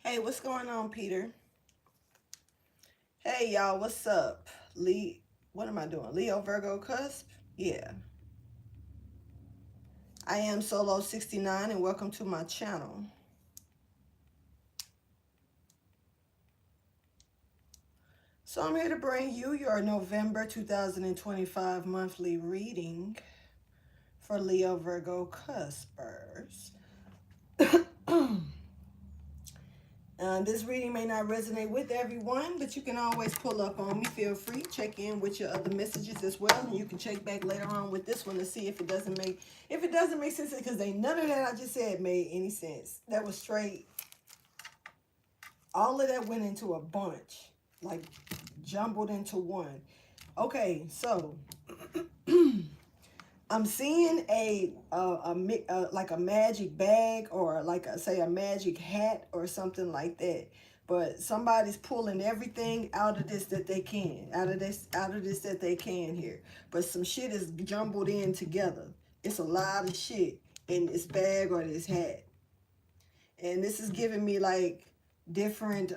Hey, what's going on, Peter? Hey, y'all, what's up? What am I doing? Leo Virgo Cusp? Yeah. I am Solo 69 and welcome to my channel. So I'm here to bring you your November 2025 monthly reading for Leo Virgo Cuspers. This reading may not resonate with everyone, but you can always pull up on me. Feel free, check in with your other messages as well, and you can check back later on with this one to see if it doesn't make sense, because none of that I just said made any sense. That was straight. All of that went into a bunch, like jumbled into one. Okay, so I'm seeing like a magic bag, or like say a magic hat or something like that. But somebody's pulling everything out of this that they can, out of this that they can here. But some shit is jumbled in together. It's a lot of shit in this bag or this hat. And this is giving me like different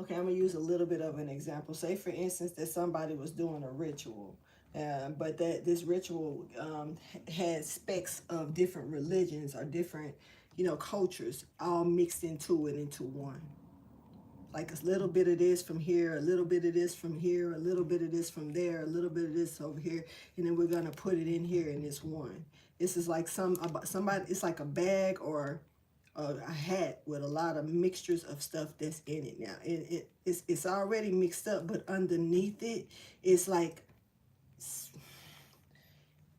okay, I'm gonna use a little bit of an example. Say, for instance, that somebody was doing a ritual, but that this ritual had specks of different religions or different, cultures all mixed into one. Like a little bit of this from here, a little bit of this from here, a little bit of this from there, a little bit of this over here, and then we're gonna put it in here in this one. This is like somebody. It's like a bag or a hat with a lot of mixtures of stuff that's in it. Now it's already mixed up, but underneath it, it's like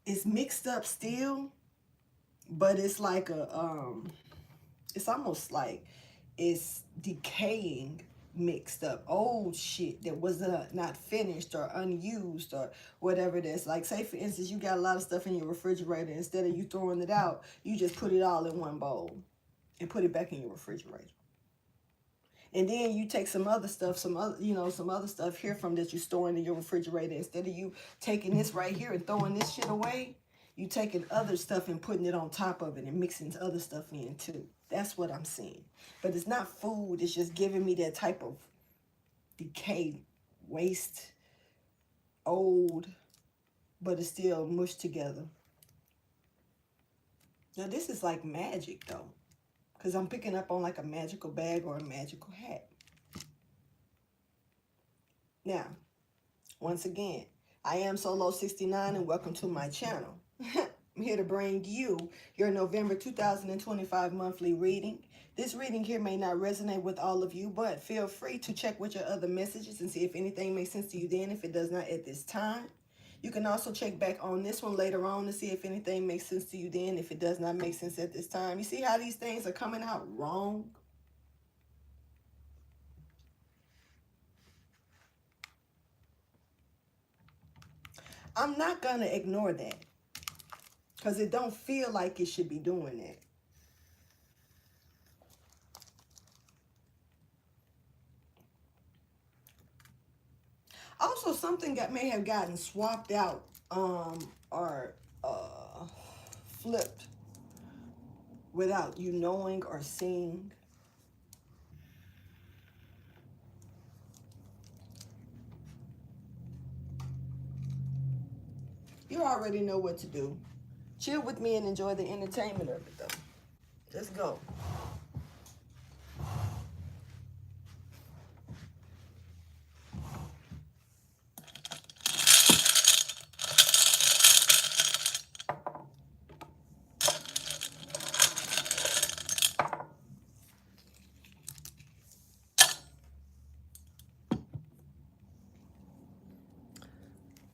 it's mixed up still, but it's like it's almost like it's decaying, mixed up old shit that was not finished or unused or whatever it is. Like, say for instance, you got a lot of stuff in your refrigerator. Instead of you throwing it out, you just put it all in one bowl and put it back in your refrigerator. And then you take some other stuff, some other stuff here from that you're storing in your refrigerator. Instead of you taking this right here and throwing this shit away, you taking other stuff and putting it on top of it and mixing other stuff in too. That's what I'm seeing. But it's not food. It's just giving me that type of decay, waste, old, but it's still mushed together. Now this is like magic though, because I'm picking up on like a magical bag or a magical hat. Now, once again, I am Solo 69 and welcome to my channel. I'm here to bring you your November 2025 monthly reading. This reading here may not resonate with all of you, but feel free to check with your other messages and see if anything makes sense to you then, if it does not at this time. You can also check back on this one later on to see if anything makes sense to you then, if it does not make sense at this time. You see how these things are coming out wrong? I'm not going to ignore that, because it don't feel like it should be doing that. Also, something may have gotten swapped out or flipped without you knowing or seeing. You already know what to do. Chill with me and enjoy the entertainment of it, though. Let's go.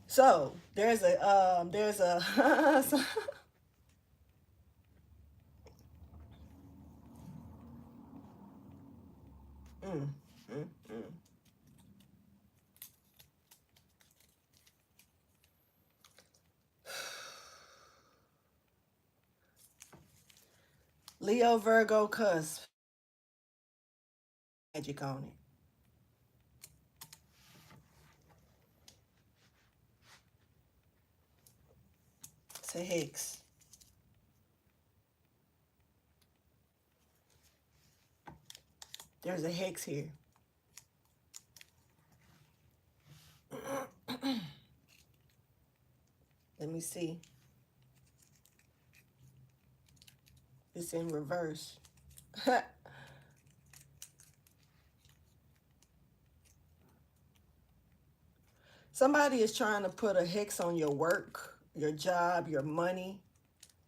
So there's a mm, mm, mm. Leo Virgo Cusp, magic on it. It's a hex. There's a hex here. Let me see. It's in reverse. Somebody is trying to put a hex on your work, your job, your money,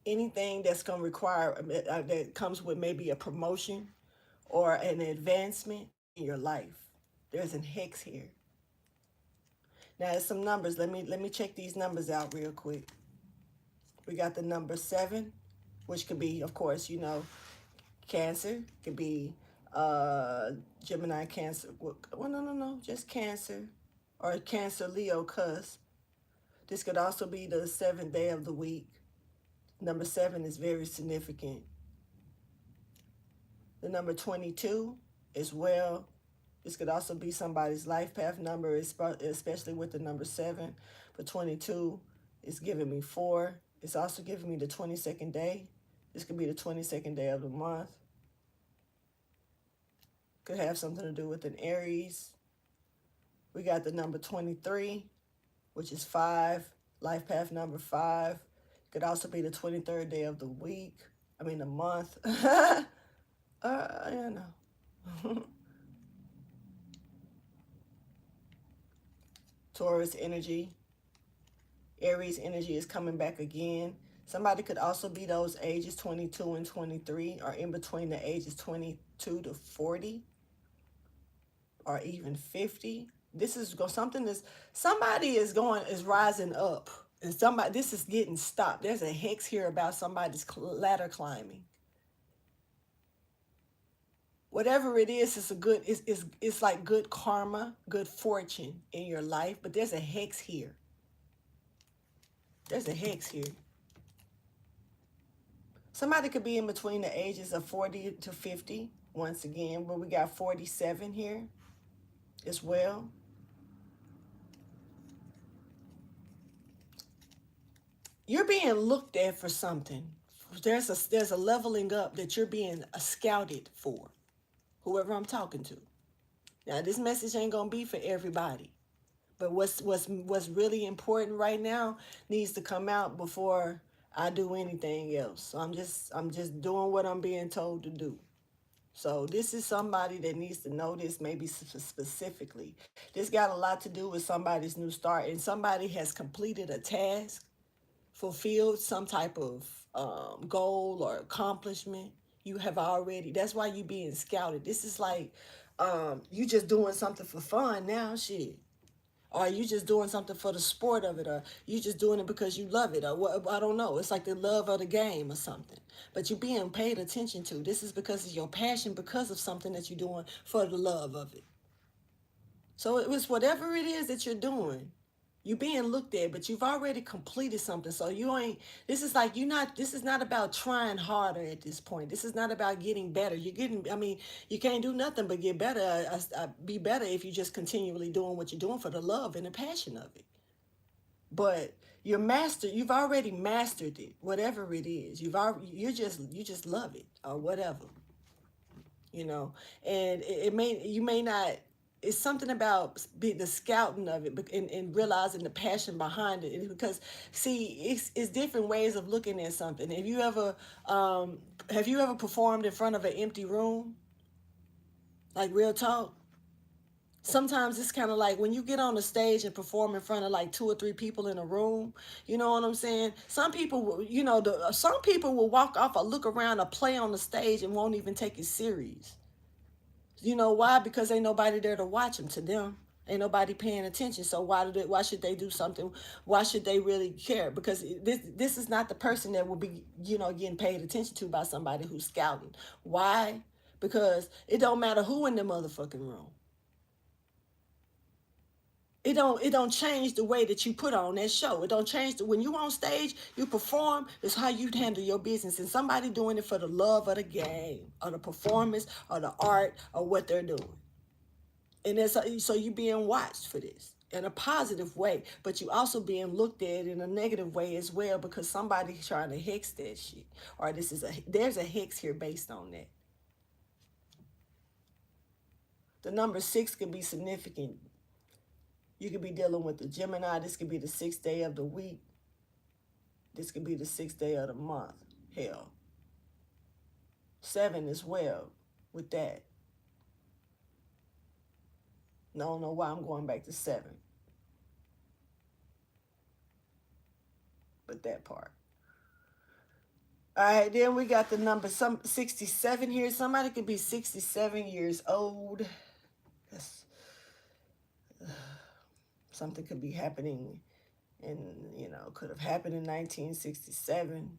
anything that's going to require, that comes with maybe a promotion or an advancement in your life. There's a hex here. Now, there's some numbers. Let me check these numbers out real quick. We got the number 7, which could be, of course, Cancer. Could be Gemini, Cancer. Well, no, just Cancer. Or Cancer, Leo, Cusp. This could also be the 7th day of the week. Number 7 is very significant. The number 22 as well. This could also be somebody's life path number, especially with the number 7. But 22 is giving me 4. It's also giving me the 22nd day. This could be the 22nd day of the month. Could have something to do with an Aries. We got the number 23, which is 5. Life path number 5. Could also be the 23rd day of the week. I mean, the month. Yeah, no. Taurus energy. Aries energy is coming back again. Somebody could also be those ages 22 and 23, or in between the ages 22 to 40, or even 50. This is somebody is rising up, and this is getting stopped. There's a hex here about somebody's ladder climbing. Whatever it is, it's like good karma, good fortune in your life. But there's a hex here. There's a hex here. Somebody could be in between the ages of 40 to 50, once again, but we got 47 here as well. You're being looked at for something. There's a leveling up that you're being scouted for, whoever I'm talking to. Now, this message ain't gonna be for everybody, but what's really important right now needs to come out before I do anything else. So I'm just doing what I'm being told to do. So this is somebody that needs to know this, maybe specifically. This got a lot to do with somebody's new start, and somebody has completed a task, fulfilled some type of goal or accomplishment. You have already, that's why you being scouted. This is like you just doing something for fun now, shit. Or you just doing something for the sport of it, or you just doing it because you love it, or what, I don't know. It's like the love of the game or something. But you're being paid attention to. This is because of your passion, because of something that you're doing for the love of it. So it was whatever it is that you're doing. You're being looked at, but you've already completed something. So this is not about trying harder at this point. This is not about getting better. You can't do nothing but get better. Be better if you're just continually doing what you're doing for the love and the passion of it. But you've already mastered it, whatever it is. You just love it or whatever. And you may not, it's something about the scouting of it and realizing the passion behind it. Because see, it's different ways of looking at something. Have you ever performed in front of an empty room? Like, real talk. Sometimes it's kind of like when you get on the stage and perform in front of like 2 or 3 people in a room. You know what I'm saying? Some people, some people will walk off or look around or play on the stage and won't even take it serious. You know why? Because ain't nobody there to watch them. To them, ain't nobody paying attention. So why should they do something? Why should they really care? Because this is not the person that will be, getting paid attention to by somebody who's scouting. Why? Because it don't matter who in the motherfucking room. It don't change the way that you put on that show. It don't change when you on stage, you perform. It's how you handle your business. And somebody doing it for the love of the game, or the performance, or the art, or what they're doing. And so you being watched for this in a positive way, but you also being looked at in a negative way as well, because somebody's trying to hex that shit, or there's a hex here based on that. The number 6 could be significant. You could be dealing with the Gemini. This could be the 6th day of the week. This could be the 6th day of the month. Hell. 7 as well with that. I don't know why I'm going back to 7. But that part. All right, then we got the number 67 here. Somebody could be 67 years old. That's, something could be happening, and could have happened in 1967.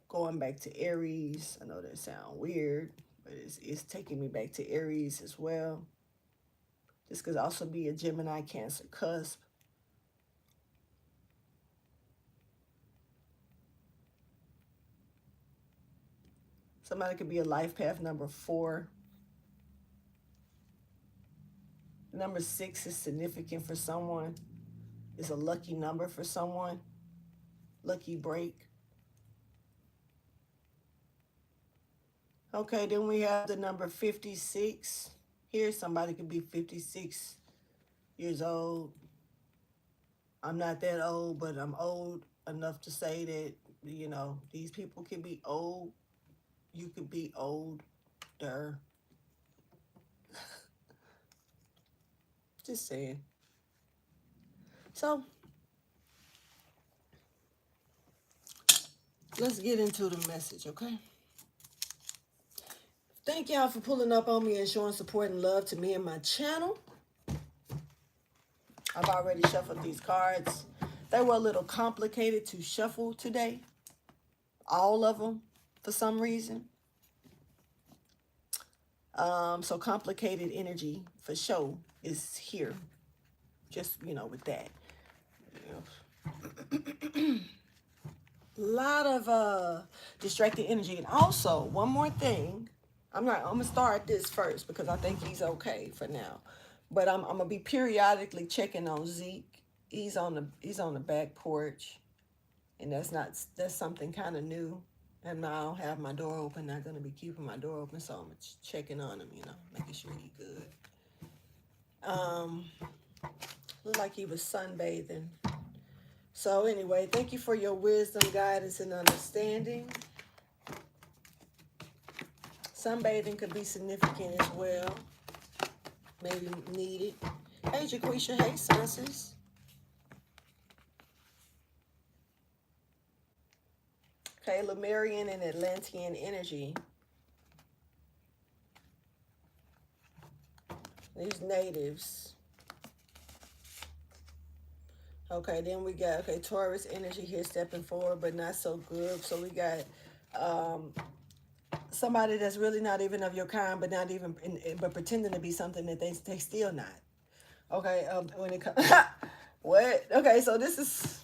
Going back to Aries. I know that sounds weird, but it's taking me back to Aries as well. This could also be a Gemini Cancer cusp. Somebody could be a life path number 4. Number 6 is significant for someone. It's a lucky number for someone. Lucky break. Okay, then we have the number 56. Here, somebody could be 56 years old. I'm not that old, but I'm old enough to say that, these people can be old. You could be older. Just saying. So, let's get into the message, okay? Thank y'all for pulling up on me and showing support and love to me and my channel. I've already shuffled these cards. They were a little complicated to shuffle today. All of them, for some reason. So complicated energy for show is here. Just, with that. A lot of distracted energy. And also, one more thing. I'm gonna start this first because I think he's okay for now. But I'm gonna be periodically checking on Zeke. He's on the back porch. And that's something kind of new. And I don't have my door open. Not going to be keeping my door open, so I'm checking on him, making sure he's good. Looked like he was sunbathing. So anyway, thank you for your wisdom, guidance, and understanding. Sunbathing could be significant as well. Maybe needed. Hey, Jaquisha. Hey, Senses. Okay, Lemurian and Atlantean energy. These natives. Okay, then we got, Taurus energy here stepping forward, but not so good. So we got somebody that's really not even of your kind, but not even, but pretending to be something that they still not. Okay, when it comes, what? Okay, so this is,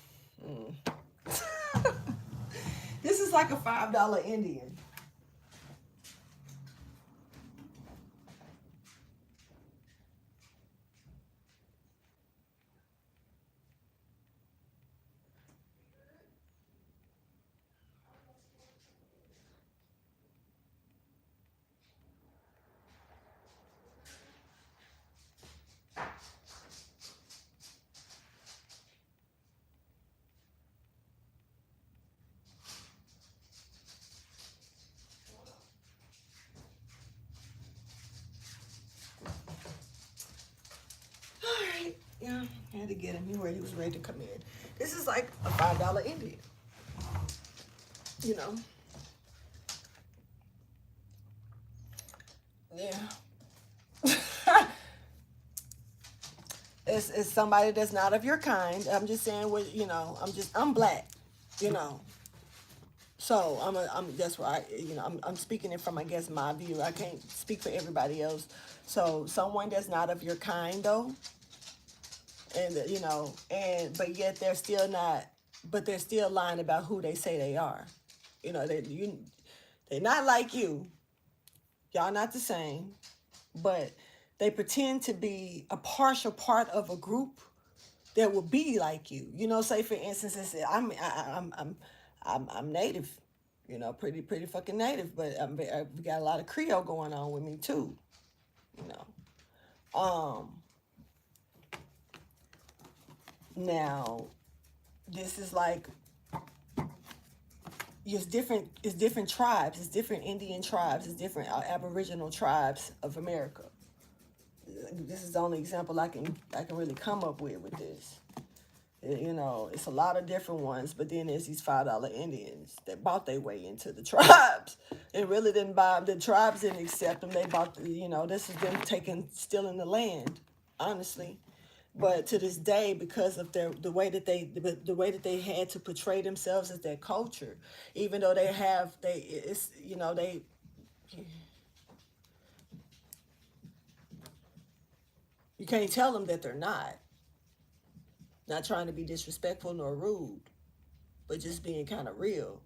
this is like a $5 Indian. Yeah, I had to get him. He was ready to come in. This is like a $5 Indian. Yeah. It's somebody that's not of your kind. I'm just saying I'm black, So that's why I'm speaking it from, I guess, my view. I can't speak for everybody else. So someone that's not of your kind though. And but yet they're still not, but they're still lying about who they say they are. They're not like you. Y'all not the same, but they pretend to be a partial part of a group that will be like you. Say for instance, I'm Native. You know, pretty fucking native, but we got a lot of Creole going on with me too. You know, now this is like it's different tribes, it's different Indian tribes, it's different Aboriginal tribes of America. This is the only example I can really come up with this. You know, it's a lot of different ones, but then there's these $5 Indians that bought their way into the tribes. It really didn't buy, the tribes didn't accept them. They bought, you know, this is them stealing the land, honestly. But to this day, because of the way that they had to portray themselves as their culture, even though it's, you know, you can't tell them that they're not trying to be disrespectful nor rude, but just being kind of real.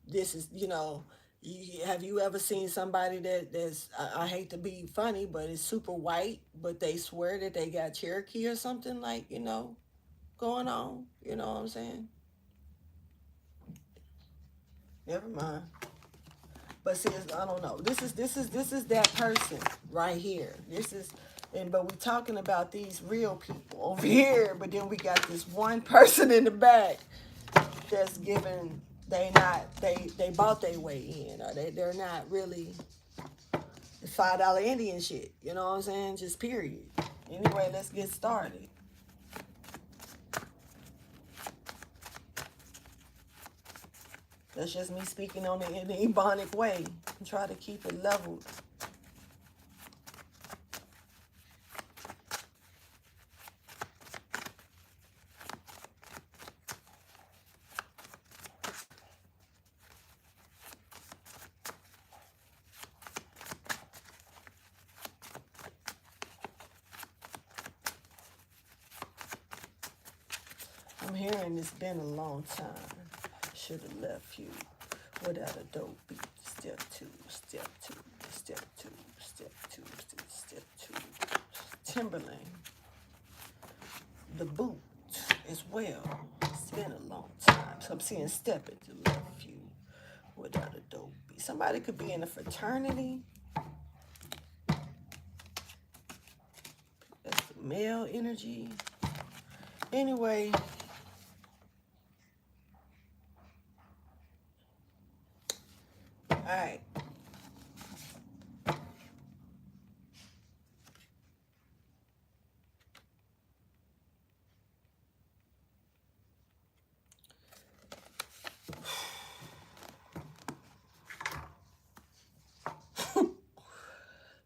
This is, you know, have you ever seen somebody that's, I hate to be funny, but it's super white, but they swear that they got Cherokee or something, like, you know, going on? You know what I'm saying? Never mind. But see, I don't know. This is that person right here. But we talking about these real people over here. But then we got this one person in the back that's giving. They bought their way in, or they're not really $5 Indian shit. You know what I'm saying? Just period. Anyway, let's get started. That's just me speaking in the Ebonic way and try to keep it leveled. I'm hearing it's been a long time. Should have left you without a dope beat. Step two, step two, step two, step two, step two. Timberland. The boot as well. It's been a long time. So I'm seeing step it to left you without a dope beat. Somebody could be in a fraternity. That's the male energy. Anyway. All right.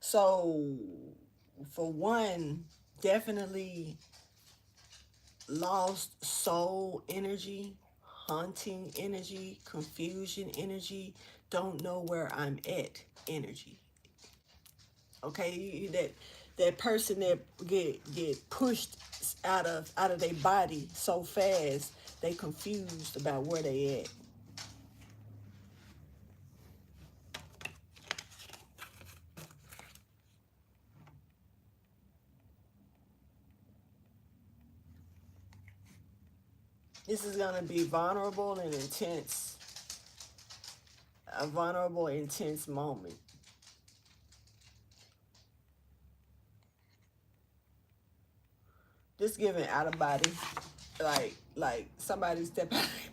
So, for one, definitely lost soul energy, haunting energy, confusion energy, don't know where I'm at energy. Okay, that person that get pushed out of their body so fast, they confused about where they at. This is gonna be vulnerable and intense. A vulnerable, intense moment. Just giving out of body, like somebody step out of their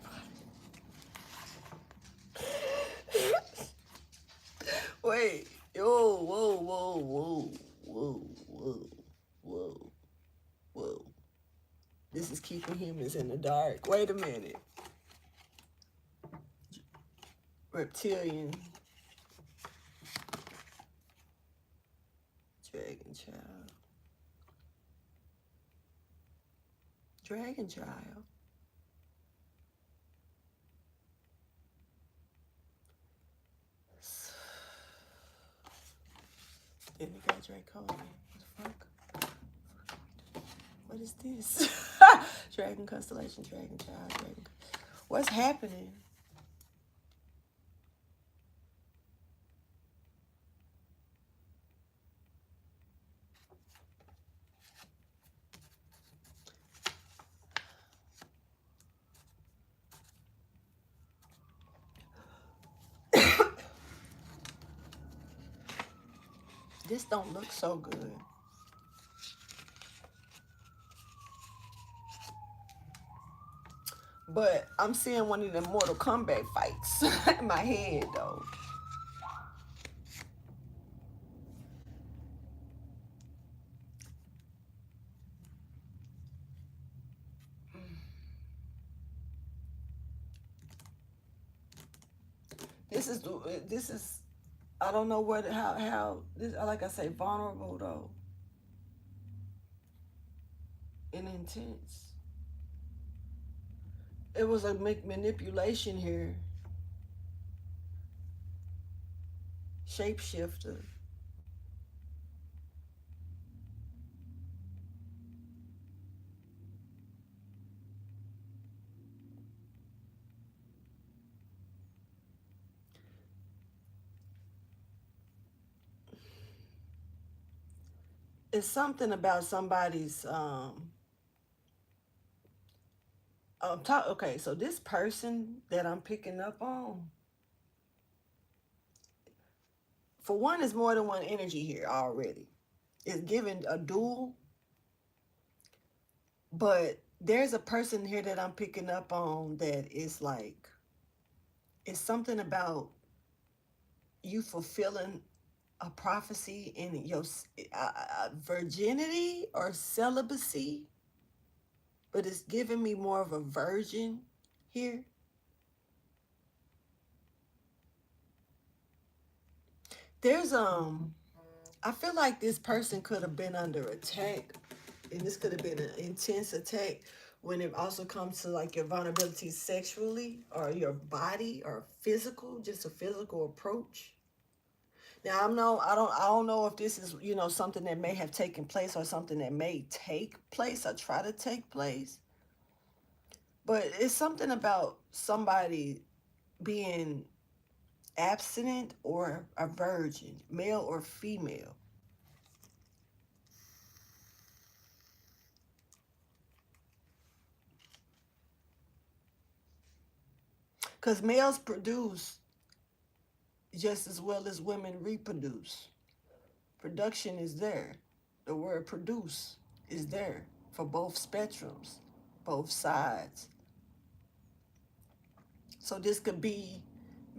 body. Wait, whoa. This is keeping humans in the dark. Wait a minute. Reptilian. Dragon child. Dragon child. Then we got Draco. What the fuck? What is this? Dragon constellation, dragon child, dragon. What's happening? This don't look so good. But I'm seeing one of the Mortal Kombat fights in my head, though. This is I don't know what how this, like I say, vulnerable though and intense. It was a manipulation here, shapeshifter. It's something about somebody's okay, so this person that I'm picking up on, for one, is more than one energy here already. It's given a dual, but there's a person here that I'm picking up on that is like, it's something about you fulfilling a prophecy in your virginity or celibacy, but it's giving me more of a virgin here. There's I feel like this person could have been under attack, and this could have been an intense attack when it also comes to like your vulnerability sexually or your body or physical, just a physical approach. Now I don't know if this is, something that may have taken place or something that may take place or try to take place. But it's something about somebody being abstinent or a virgin, male or female. Because males produce just as well as women reproduce. Production is there. The word produce is there for both spectrums, both sides. So this could be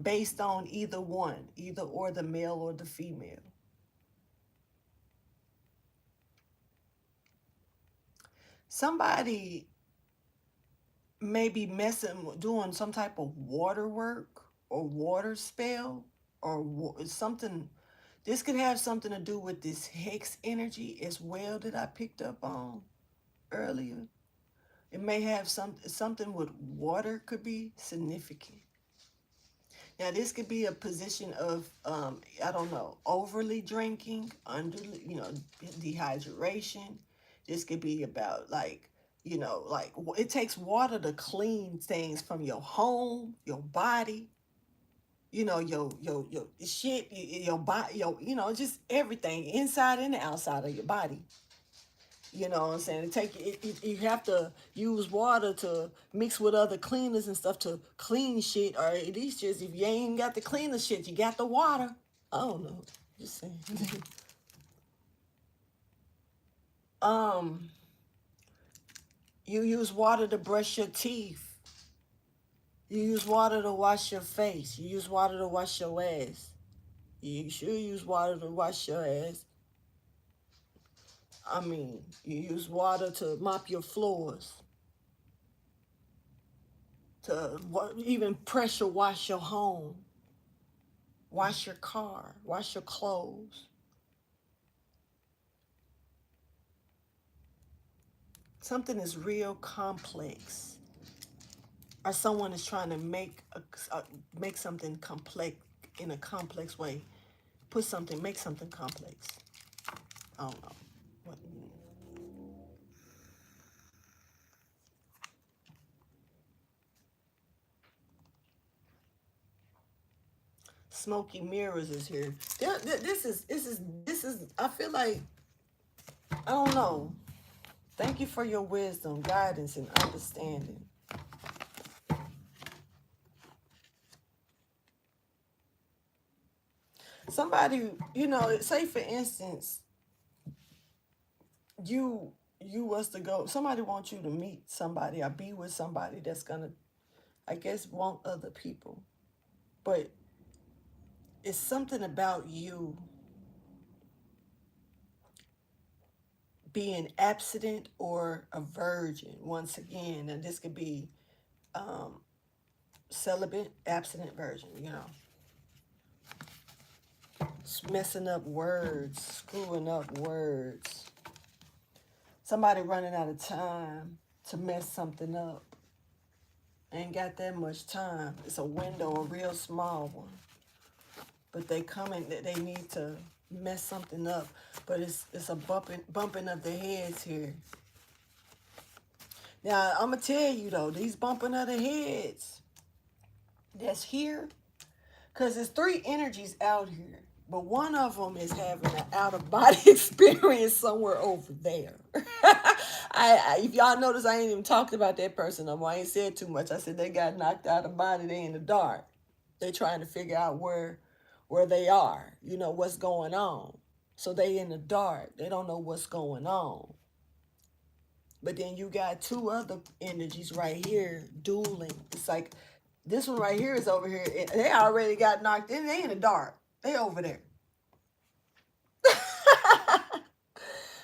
based on either one, either or the male or the female. Somebody may be doing some type of water work or water spell or something. This could have something to do with this hex energy as well that I picked up on earlier. It may have something with water could be significant. Now, this could be a position of, I don't know, overly drinking, dehydration. This could be about like, like it takes water to clean things from your home, your body, your shit, your body, just everything inside and outside of your body. You know what I'm saying? You have to use water to mix with other cleaners and stuff to clean shit, or at least just if you ain't got the cleaner shit, you got the water. I don't know. Just saying. um, you use water to brush your teeth. You use water to wash your face. You use water to wash your ass. You should use water to wash your ass. I mean, you use water to mop your floors, to even pressure wash your home, wash your car, wash your clothes. Something is real complex, or someone is trying to make something complex in a complex way. Make something complex. I don't know. What, Smoky mirrors is here. This is. I feel like, I don't know. Thank you for your wisdom, guidance, and understanding. Somebody, you know, say for instance, you was to go, somebody wants you to meet somebody or be with somebody that's gonna, I guess, want other people. But it's something about you being abstinent or a virgin once again, and this could be um celibate, abstinent, virgin, you know, messing up words, screwing up words, somebody running out of time to mess something up. Ain't got that much time. It's a window, a real small one. But they coming, they need to mess something up. But it's a bumping of the heads here. Now I'm gonna tell you though, these bumping of the heads that's here, cause there's three energies out here, but one of them is having an out of body experience somewhere over there. If y'all notice, I ain't even talked about that person no more. I ain't said too much. I said they got knocked out of body. They in the dark. They trying to figure out where they are. You know what's going on. So they in the dark. They don't know what's going on. But then you got two other energies right here dueling. It's like this one right here is over here. They already got knocked in. They in the dark. They over there.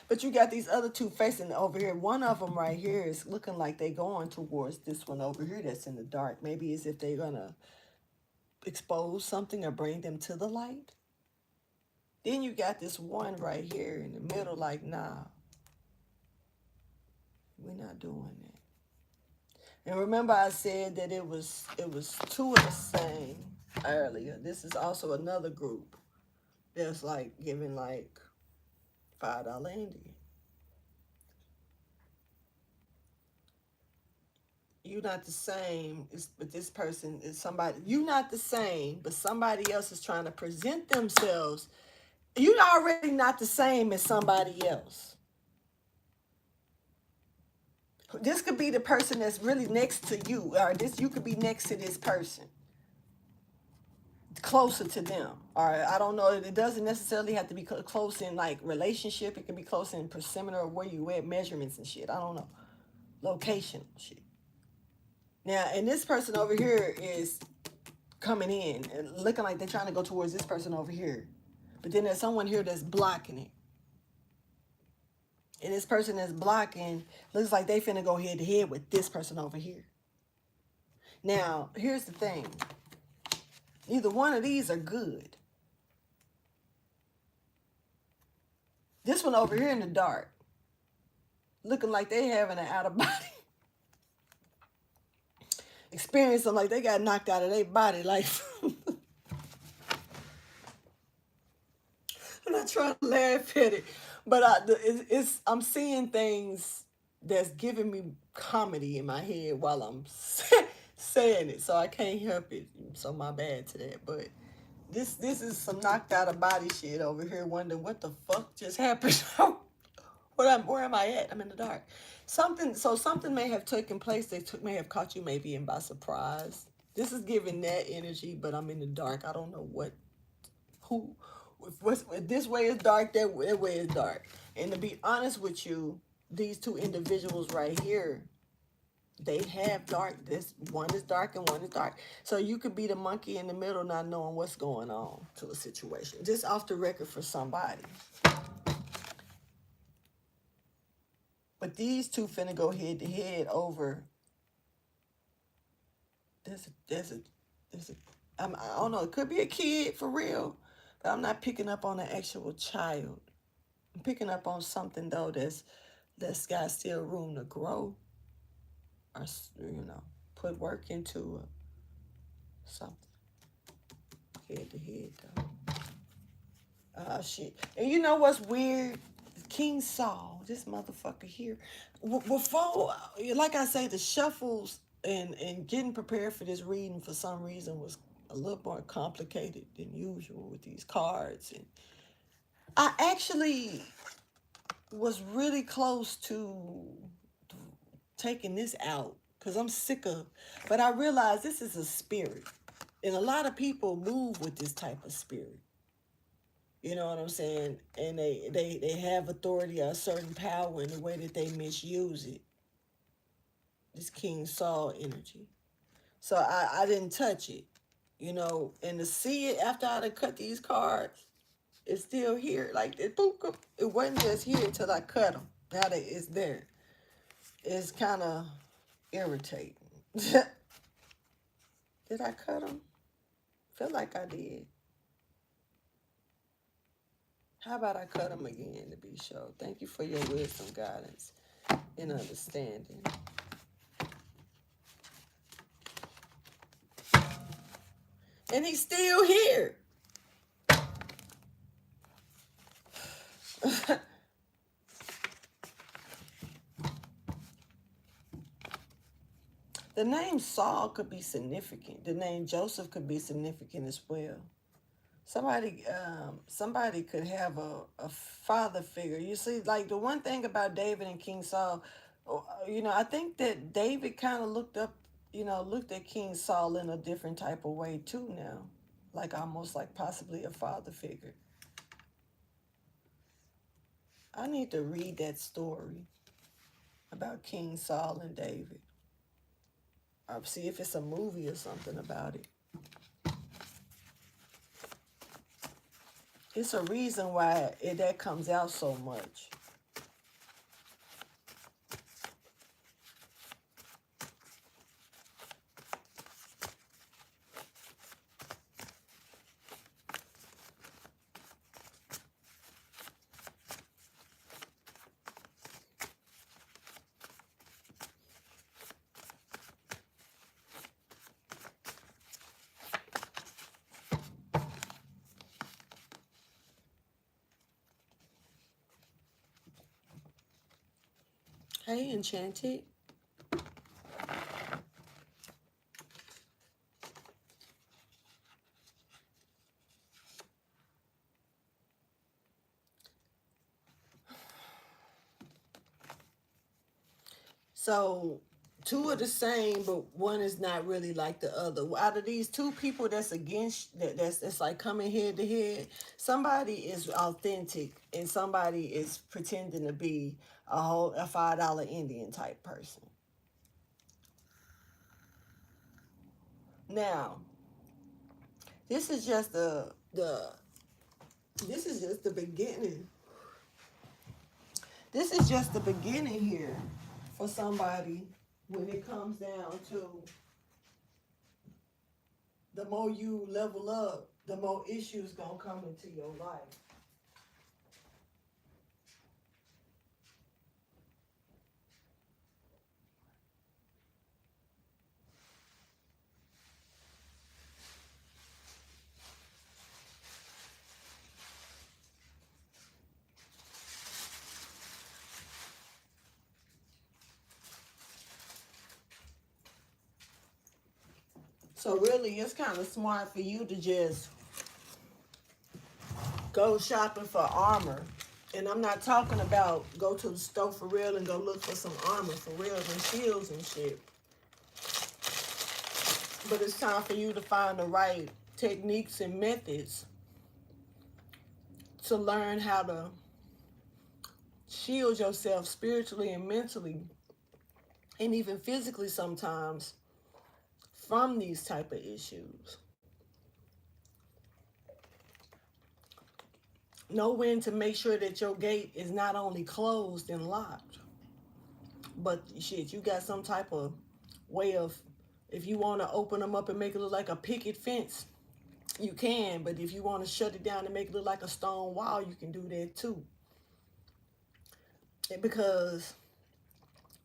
But you got these other two facing over here. One of them right here is looking like they going towards this one over here that's in the dark. Maybe as if they're going to expose something or bring them to the light. Then you got this one right here in the middle like, nah, we're not doing that. And remember I said that it was two of the same earlier. This is also another group that's like giving like $5 Indian. You're not the same, but this person is somebody. You're not the same, but somebody else is trying to present themselves. You're already not the same as somebody else. This could be the person that's really next to you, or this you could be next to this person, closer to them. Or I don't know. It doesn't necessarily have to be close in like relationship. It can be close in perimeter of where you at, measurements and shit. I don't know, location shit. Now, and this person over here is coming in and looking like they're trying to go towards this person over here. But then there's someone here that's blocking it. And this person that's blocking looks like they finna go head to head with this person over here. Now, here's the thing. Neither one of these are good. This one over here in the dark, looking like they having an out of body experience, like they got knocked out of their body. Like, I'm not trying to laugh at it, but I'm seeing things that's giving me comedy in my head while I'm saying it, so I can't help it. So my bad to that, but this is some knocked out of body shit over here. Wondering what the fuck just happened. Where am I at? I'm in the dark. Something may have taken place. May have caught you maybe in by surprise. This is giving that energy, but I'm in the dark. I don't know who. If this way is dark, that way is dark. And to be honest with you, these two individuals right here, they have dark. This one is dark and one is dark. So you could be the monkey in the middle, not knowing what's going on to a situation. Just off the record for somebody. But these two finna go head to head over. I don't know. It could be a kid for real, but I'm not picking up on an actual child. I'm picking up on something though that's got still room to grow, or put work into something. Head to head though. Oh shit! And you know what's weird? King Saul, this motherfucker here. Before, like I say, the shuffles and getting prepared for this reading for some reason was a little more complicated than usual with these cards. And I actually was really close to taking this out because I'm sick of, but I realized this is a spirit. And a lot of people move with this type of spirit. You know what I'm saying? And they have authority or a certain power in the way that they misuse it. This King Saul energy. So I didn't touch it. You know, and to see it after I had cut these cards, it's still here. Like, it wasn't just here till I cut them. Now that it's there. It's kind of irritating. Did I cut them? Feel like I did. How about I cut them again to be sure? Thank you for your wisdom, guidance, and understanding. And he's still here. The name Saul could be significant. The name Joseph could be significant as well. Somebody could have a father figure. You see, like the one thing about David and King Saul, you know, I think that David kind of looked at King Saul in a different type of way too now. Like almost like possibly a father figure. I need to read that story about King Saul and David. Or see if it's a movie or something about it. It's a reason why that comes out so much. Hey, Enchanted. So, two are the same, but one is not really like the other. Out of these two people that's against, that's like coming head to head, somebody is authentic and somebody is pretending to be a $5 Indian type person. Now, this is just the this is just the beginning. This is just the beginning here for somebody when it comes down to the more you level up, the more issues gonna come into your life. So really, it's kind of smart for you to just go shopping for armor. And I'm not talking about go to the store for real and go look for some armor for real and shields and shit. But it's time for you to find the right techniques and methods to learn how to shield yourself spiritually and mentally and even physically sometimes from these type of issues. Know when to make sure that your gate is not only closed and locked, but shit, you got some type of way of, if you want to open them up and make it look like a picket fence, you can. But if you want to shut it down and make it look like a stone wall, you can do that too. Because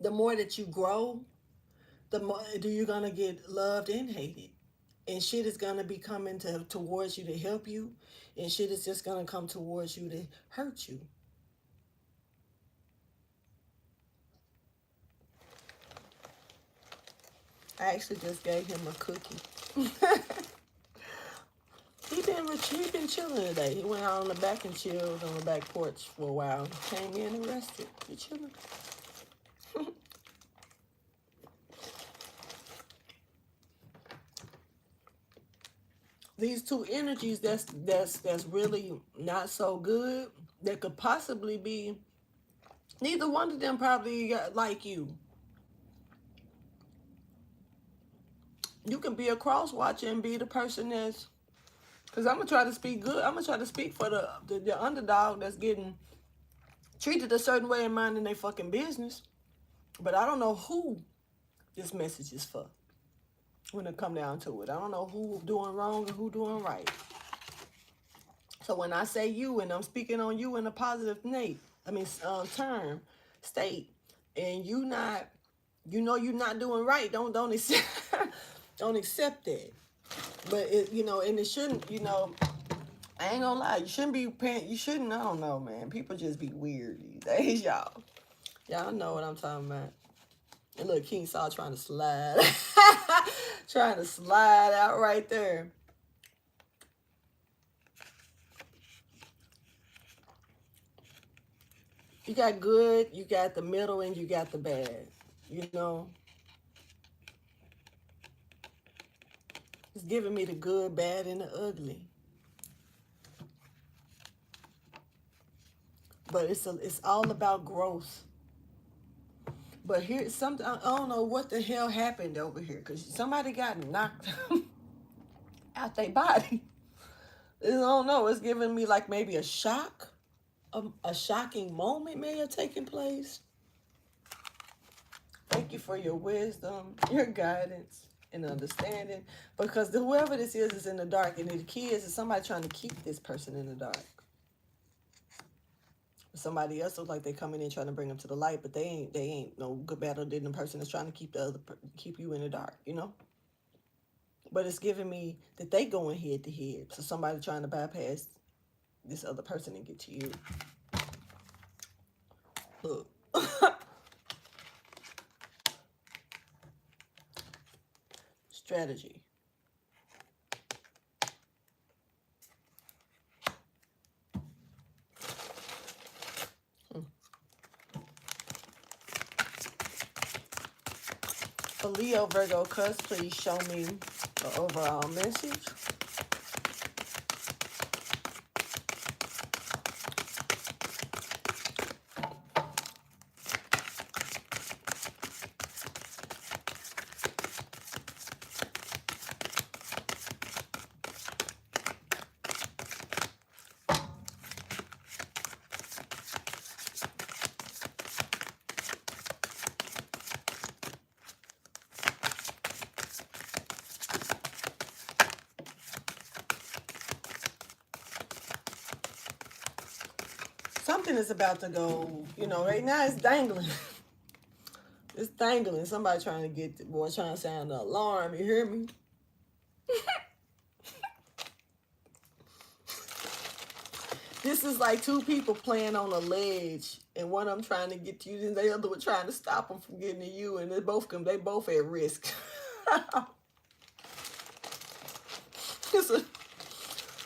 the more that you grow, the more you're going to get loved and hated. And shit is going to be coming towards you to help you. And shit is just going to come towards you to hurt you. I actually just gave him a cookie. He been chilling today. He went out on the back and chilled on the back porch for a while. Came in and rested. He chilling. these two energies that's really not so good, that could possibly be, neither one of them probably like you. You can be a cross watcher and be the person that's, because I'm gonna try to speak good. I'm gonna try to speak for the underdog that's getting treated a certain way and minding their fucking business. But I don't know who this message is for when it come down to it. I don't know who doing wrong and who doing right. So when I say you, and I'm speaking on you in a positive term, state, and you not, you know you're not doing right, don't accept, don't accept that. But it, and it shouldn't, I ain't gonna lie, you shouldn't be paying, you shouldn't, I don't know, man. People just be weird these days, y'all. Y'all know what I'm talking about. And look, King Saul trying to slide. Trying to slide out right there. You got good, you got the middle, and you got the bad. It's giving me the good, bad, and the ugly. But it's all about growth. But here's something, I don't know what the hell happened over here, because somebody got knocked out their body. I don't know, it's giving me like maybe a shock. A shocking moment may have taken place. Thank you for your wisdom, your guidance, and understanding. Because whoever this is in the dark, and the key is somebody trying to keep this person in the dark. Somebody else looks like they coming in trying to bring them to the light, but they ain't no good better than the person that's trying to keep you in the dark, But it's giving me that they going head to head. So somebody trying to bypass this other person and get to you. Look. Strategy. For Leo, Virgo, Cusps, please show me the overall message. Something is about to go, right now it's dangling. It's dangling. Somebody trying to get the boy, trying to sound the alarm. You hear me? This is like two people playing on a ledge, and one of them trying to get to you, and the other one trying to stop them from getting to you, and they both at risk.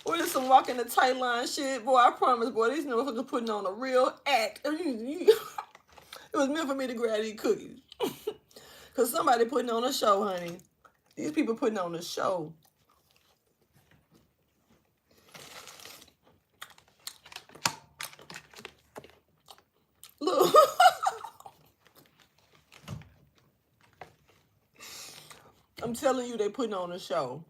What is some walking the tight line shit? Boy, I promise, boy, these motherfuckers putting on a real act. It was meant for me to grab these cookies. Because somebody putting on a show, honey. These people putting on a show. Look. I'm telling you, they putting on a show.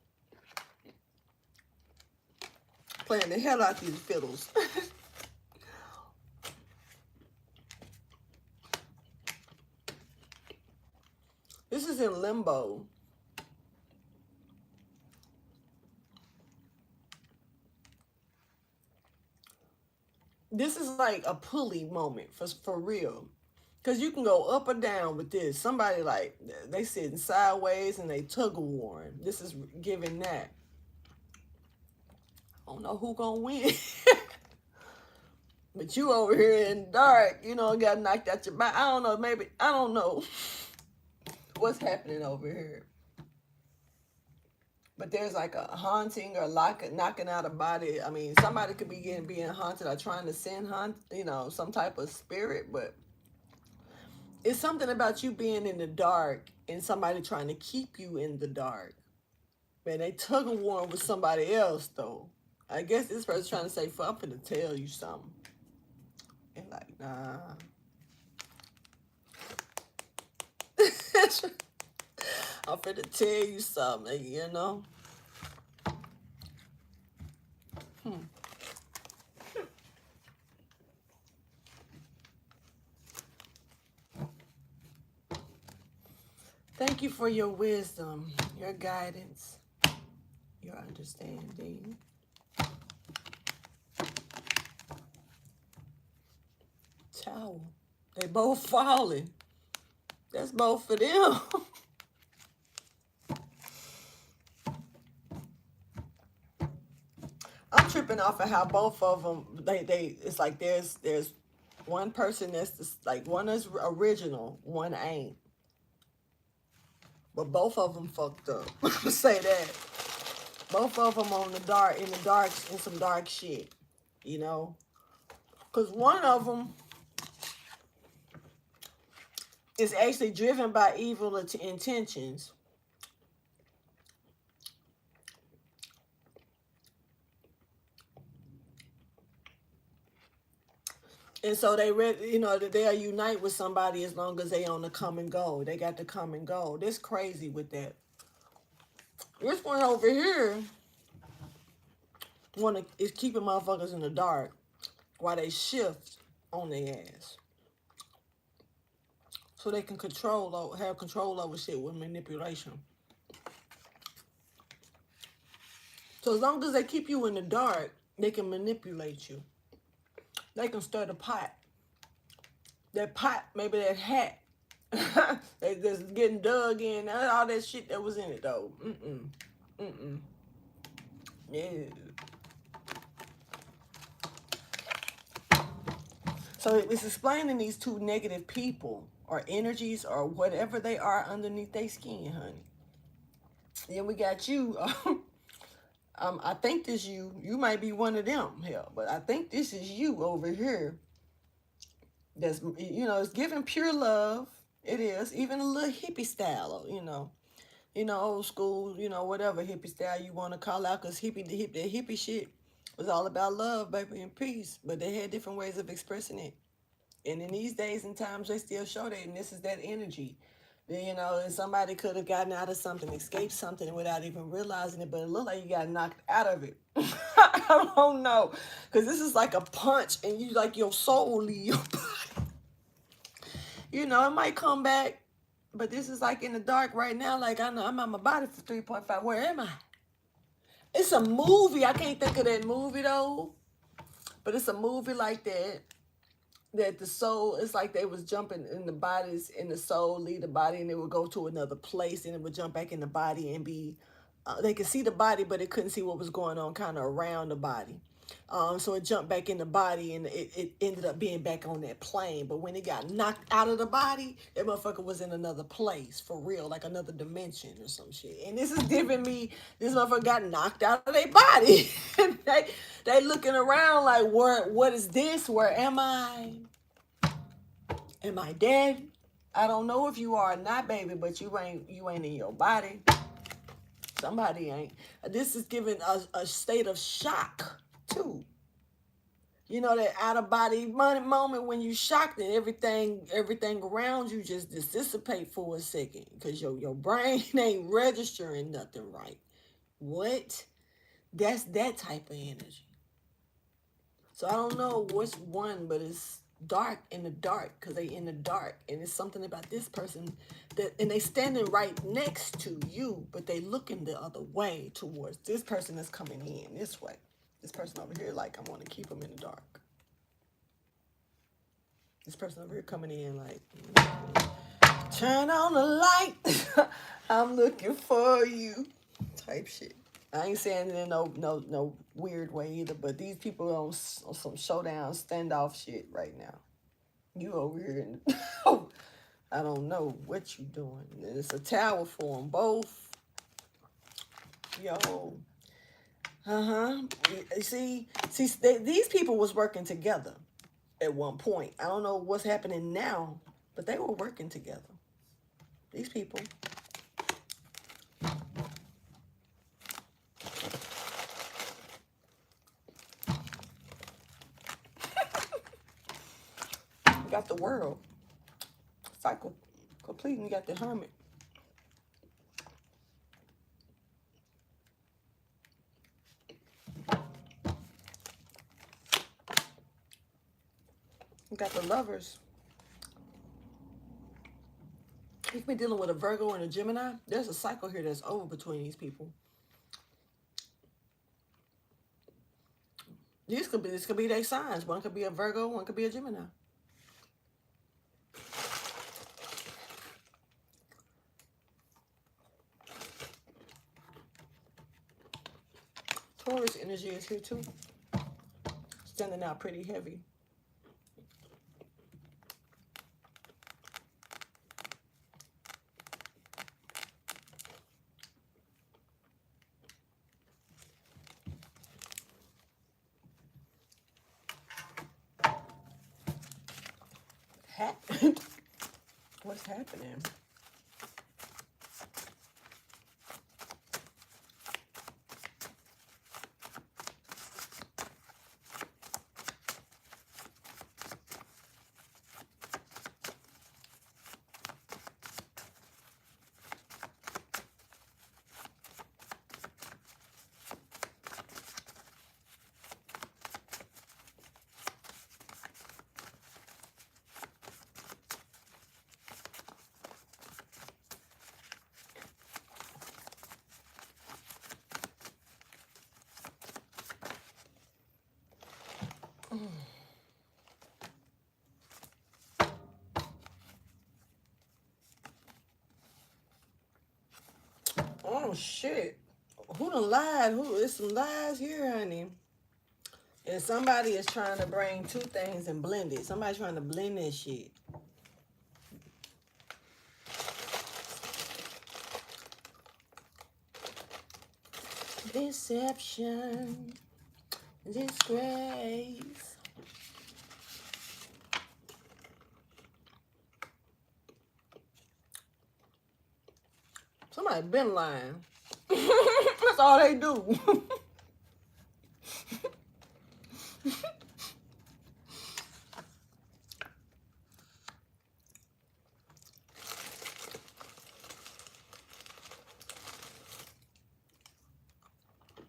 Playing the hell out these fiddles. This is in limbo. This is like a pulley moment for real. Because you can go up or down with this. Somebody like, they sitting sideways and they tug of warring. This is giving that. I don't know who gonna win. But you over here in the dark, got knocked out your body. I don't know, maybe, I don't know what's happening over here. But there's like a haunting or knocking out a body. I mean, somebody could be being haunted or trying to send some type of spirit, but it's something about you being in the dark and somebody trying to keep you in the dark. Man, they tug of war with somebody else, though. I guess this person's trying to say, I'm finna tell you something. And like, nah. I'm finna tell you something, you know? Thank you for your wisdom, your guidance, your understanding. Tower. They both falling. That's both for them. I'm tripping off of how both of them, it's like there's one person that's just, like, one is original, one ain't. But both of them fucked up. Say that. Both of them on the dark, in some dark shit, you know? Because one of them is actually driven by evil intentions. And so they'll unite with somebody as long as they on the come and go. They got the come and go. This crazy with that. This one over here is keeping motherfuckers in the dark while they shift on their ass. So they can have control over shit with manipulation. So as long as they keep you in the dark, they can manipulate you. They can stir the pot. That pot, maybe that hat, they just getting dug in. All that shit that was in it, though. Yeah. So it's explaining these two negative people or energies or whatever they are underneath their skin, honey. Then we got you. I think this you might be one of them, hell, but I think this is you over here. That's, it's giving pure love. It is, even a little hippie style, old school, whatever hippie style you want to call out, because the hippie shit was all about love, baby, and peace. But they had different ways of expressing it. And in these days and times, they still show that, and this is that energy. And somebody could have gotten out of something, escaped something without even realizing it, but it looked like you got knocked out of it. I don't know, because this is like a punch, and you like your soul leave your body. It might come back, but this is like in the dark right now. Like, I know I'm out my body for 3.5. Where am I? It's a movie. I can't think of that movie though, but it's a movie like that. That the soul, it's like they was jumping in the bodies, and the soul leave the body, and it would go to another place, and it would jump back in the body and be, they could see the body, but it couldn't see what was going on kind of around the body. So it jumped back in the body, and it ended up being back on that plane. But when it got knocked out of the body, that motherfucker was in another place, for real, like another dimension or some shit. And this is giving me, this motherfucker got knocked out of their body. And they looking around like, what is this? Where am I? Am I dead? I don't know if you are or not, baby, but you ain't in your body. Somebody ain't. This is giving us a state of shock too. That out of body moment when you shocked and everything around you just dissipate for a second because your brain ain't registering nothing right. What? That's that type of energy. So I don't know what's one, but it's dark in the dark because they in the dark, and it's something about this person and they standing right next to you, but they looking the other way towards this person that's coming in this way. This person over here, like, I want to keep them in the dark. This person over here coming in like, turn on the light. I'm looking for you, type shit. I ain't saying it in no weird way either, but these people on some showdown standoff shit right now. You over here, I don't know what you doing. It's a tower for them both. Yo, See, these people was working together at one point. I don't know what's happening now, but they were working together. These people. got the world. Cycle complete, and you got the hermit. You got the lovers. You could be dealing with a Virgo and a Gemini. There's a cycle here that's over between these people. This could be their signs. One could be a Virgo, one could be a Gemini. Taurus energy is here too. Standing out pretty heavy. What's happening? Oh shit. Who done lied? Who is some lies here, honey? And somebody is trying to bring two things and blend it. Somebody's trying to blend this shit. Deception. Disgrace. Somebody been lying. That's all they do.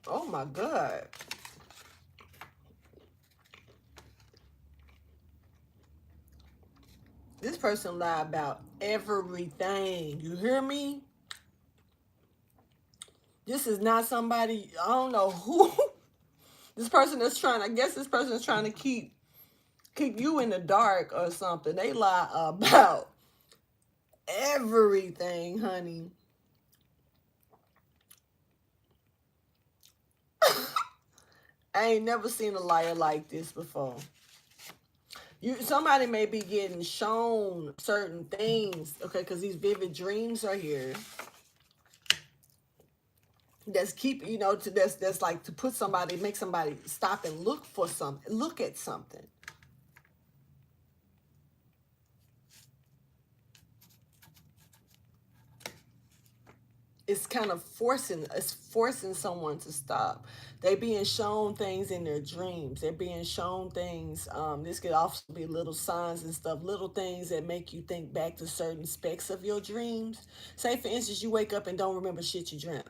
Oh my God. This person lied about everything. You hear me? This is not somebody, I don't know who. This person is trying, I guess this person is trying to keep you in the dark or something. They lie about everything, honey. I ain't never seen a liar like this before. Somebody may be getting shown certain things, okay, because these vivid dreams are here. That's keep, that's like to put somebody, make somebody stop and look for something, look at something. It's kind of forcing someone to stop. They being shown things in their dreams. They're being shown things. This could also be little signs and stuff, little things that make you think back to certain specs of your dreams. Say, for instance, you wake up and don't remember shit you dreamt.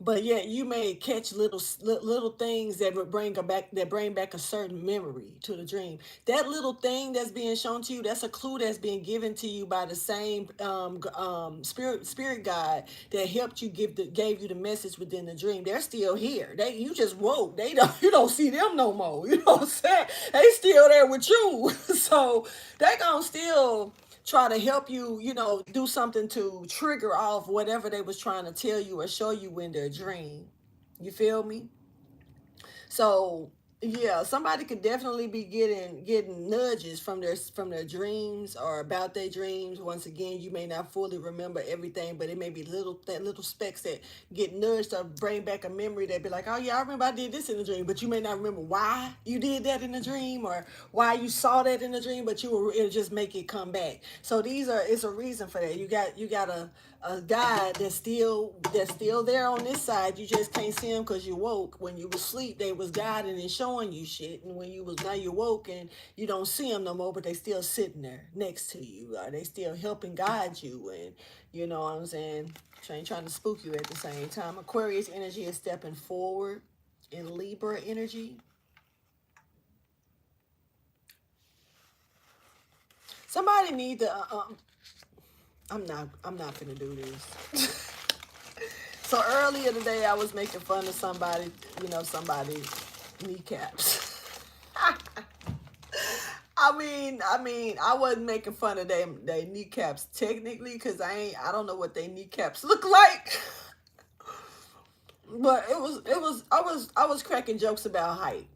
But yet you may catch little things that would bring back a certain memory to the dream. That little thing that's being shown to you, that's a clue that's being given to you by the same spirit guide that helped you gave you the message within the dream. They're still here. You just woke. You don't see them no more. You know what I'm saying? They still there with you. So they gonna still try to help you, do something to trigger off whatever they was trying to tell you or show you in their dream. You feel me? So yeah, somebody could definitely be getting nudges from their dreams or about their dreams. Once again, you may not fully remember everything, but it may be little specks that get nudged or bring back a memory that be like, oh yeah, I remember I did this in the dream, but you may not remember why you did that in the dream or why you saw that in the dream, but it'll just make it come back. So it's a reason for that. You got a guy that's still there on this side. You just can't see him because you woke. When you was asleep, they was guiding and showing you shit. And when you was now you woke and you don't see them no more, but they still sitting there next to you. Are they still helping guide you? And you know what I'm saying? She ain't trying to spook you at the same time. Aquarius energy is stepping forward in Libra energy. Somebody need to. I'm not gonna do this. So earlier today, I was making fun of somebody. You know, somebody's kneecaps. I wasn't making fun of their kneecaps technically, because I don't know what their kneecaps look like. But I was cracking jokes about height.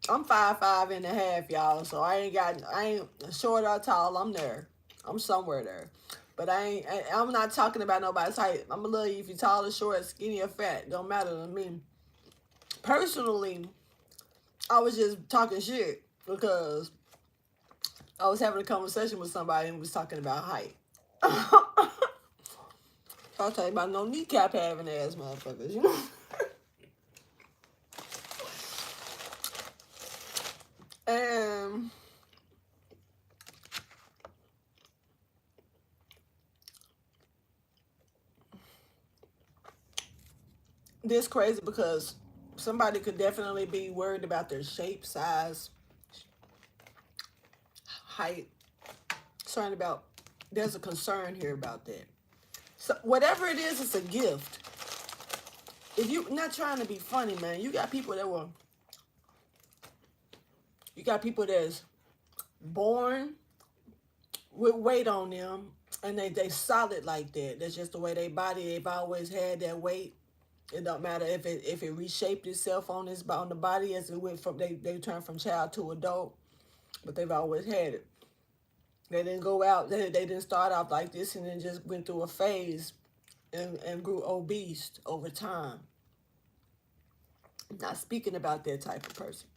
I'm 5'5.5", y'all. So I ain't short or tall. I'm there. I'm somewhere there. But I'm not talking about nobody's height. I'm a little, if you're tall or short, skinny or fat, don't matter to me. Personally, I was just talking shit because I was having a conversation with somebody and was talking about height. I'll tell you about no kneecap having ass motherfuckers, you know? And this crazy because somebody could definitely be worried about their shape, size, height, concerned about, there's a concern here about that. So whatever it is, it's a gift. If you not trying to be funny, man, you got people that's born with weight on them, and they solid like that. That's just the way they body. They've always had that weight. It don't matter if it reshaped itself on the body as it went from they turned from child to adult, but they've always had it. They didn't go out. They didn't start off like this and then just went through a phase and grew obese over time. I'm not speaking about that type of person.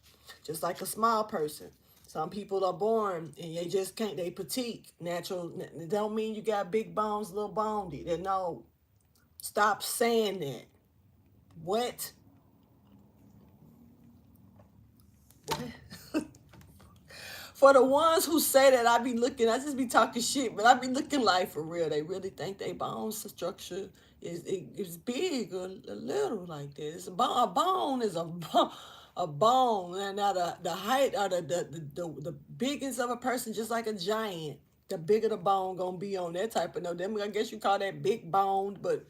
Just like a small person. Some people are born and they just can't, they petite, natural. It don't mean you got big bones, little bonedy. No, stop saying that. What? For the ones who say that, I just be talking shit, but I be looking like, for real, they really think they bone structure is big or a little like that. It's a bone is a bone, and now the height or the biggest of a person, just like a giant. The bigger the bone gonna be on that type of note. Then I guess you call that big boned, but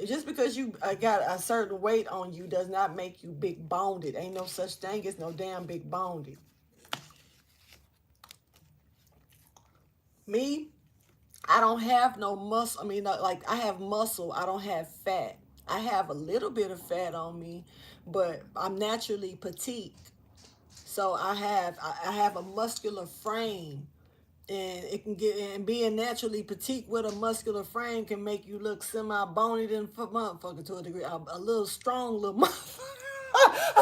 just because you got a certain weight on you does not make you big boned. Ain't no such thing as no damn big boned. Me, I don't have no muscle. I mean, like I have muscle. I don't have fat. I have a little bit of fat on me, but I'm naturally petite. So I have a muscular frame, and it can get, and being naturally petite with a muscular frame can make you look semi-bony than motherfucker to a degree. A little strong little motherfucker.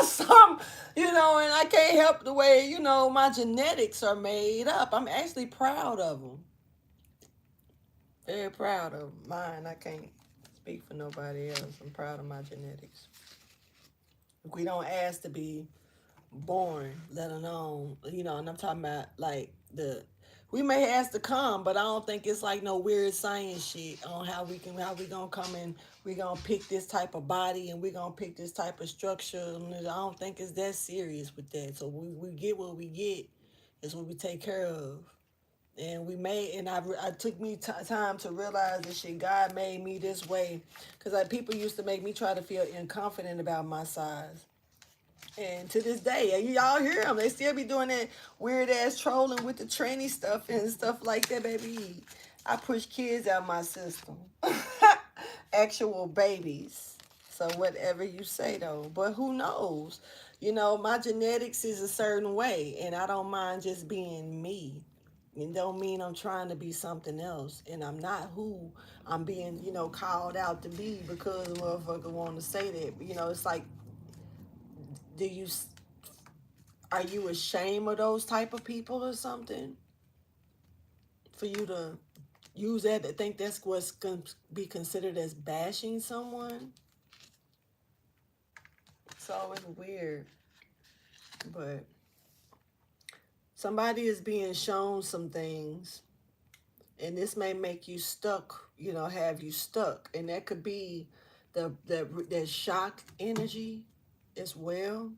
Some, and I can't help the way, my genetics are made up. I'm actually proud of them. Very proud of mine. I can't speak for nobody else. I'm proud of my genetics. We don't ask to be born, let alone, and I'm talking about like we may ask to come, but I don't think it's like no weird science shit on how we gonna come in, we gonna pick this type of body and we gonna pick this type of structure. I don't think it's that serious with that. So we get what we get. Is what we take care of. And I took me time to realize that shit, God made me this way. Because people used to make me try to feel inconfident about my size. And to this day, y'all hear them. They still be doing that weird ass trolling with the tranny stuff and stuff like that, baby. I push kids out my system. Actual babies. So whatever you say though. But who knows? My genetics is a certain way. And I don't mind just being me. It don't mean I'm trying to be something else. And I'm not who I'm being, called out to be because a motherfucker want to say that. It's like, are you ashamed of those type of people or something? For you to use that to think that's what's going to be considered as bashing someone. So it's weird. But somebody is being shown some things, and this may make you stuck, you know, have you stuck. And that could be the shock energy as well.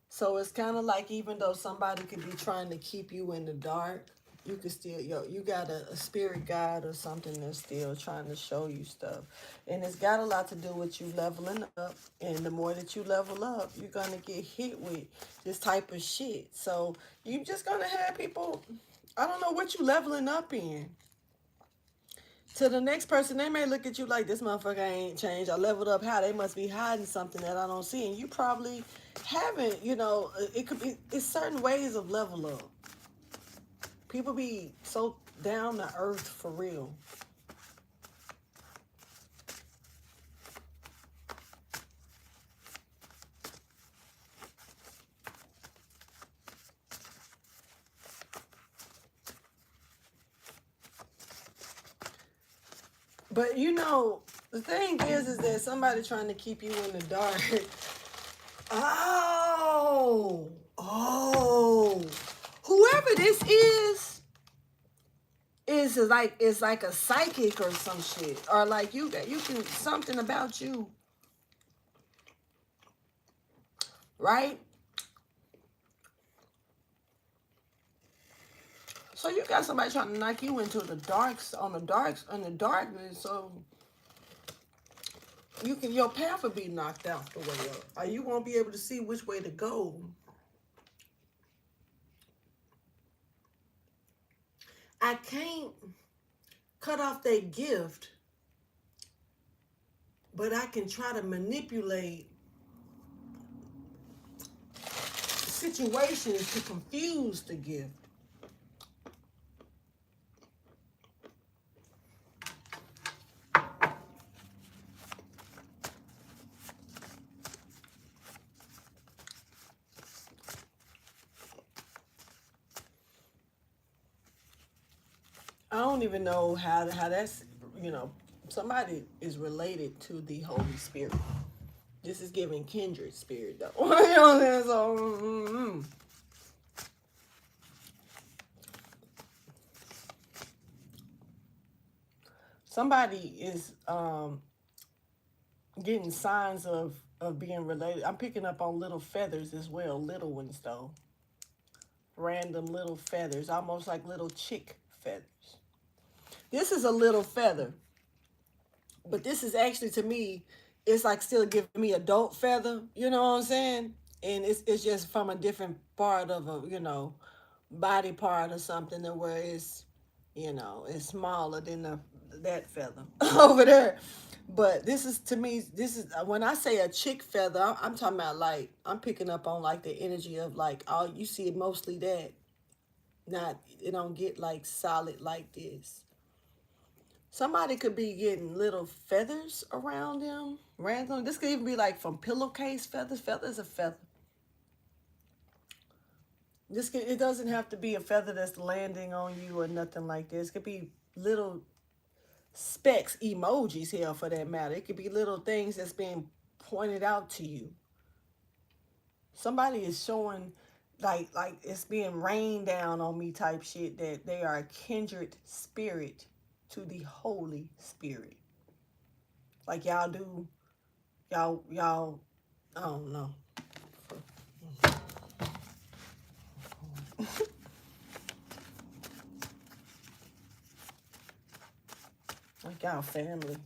So it's kind of like, even though somebody could be trying to keep you in the dark, you can still, you got a spirit guide or something that's still trying to show you stuff. And it's got a lot to do with you leveling up. And the more that you level up, you're going to get hit with this type of shit. So you're just going to have people, I don't know what you leveling up in. To the next person, they may look at you like, this motherfucker ain't changed. I leveled up how? They must be hiding something that I don't see. And you probably haven't, you know, it could be, it's certain ways of level up. People be so down to earth for real. But you know, the thing is that somebody trying to keep you in the dark. Oh, whoever this is like, it's like a psychic or some shit, or like you can, something about you, right? So you got somebody trying to knock you into the darks, on the darkness, so you can, your path will be knocked out the way up, or you won't be able to see which way to go. I can't cut off their gift, but I can try to manipulate situations to confuse the gift. I don't even know how that's, you know, somebody is related to the Holy Spirit. This is giving kindred spirit, though. You know what I'm saying? So, somebody is getting signs of being related. I'm picking up on little feathers as well, little ones though. Random little feathers, almost like little chick feathers. This is a little feather, but this is actually, to me, it's like still giving me adult feather. You know what I'm saying? And it's just from a different part of a, you know, body part or something, to where it's, you know, it's smaller than that feather over there. But this is, to me, this is, when I say a chick feather, I'm talking about, like, I'm picking up on like the energy of, like, all you see mostly that, not, it don't get like solid like this. Somebody could be getting little feathers around them, random. This could even be like from pillowcase feathers. Feathers are feather. This could, it doesn't have to be a feather that's landing on you or nothing like this. It could be little specks, emojis here for that matter. It could be little things that's being pointed out to you. Somebody is showing like it's being rained down on me type shit, that they are a kindred spirit to the Holy Spirit. Like y'all do, y'all, I don't know. Like y'all family.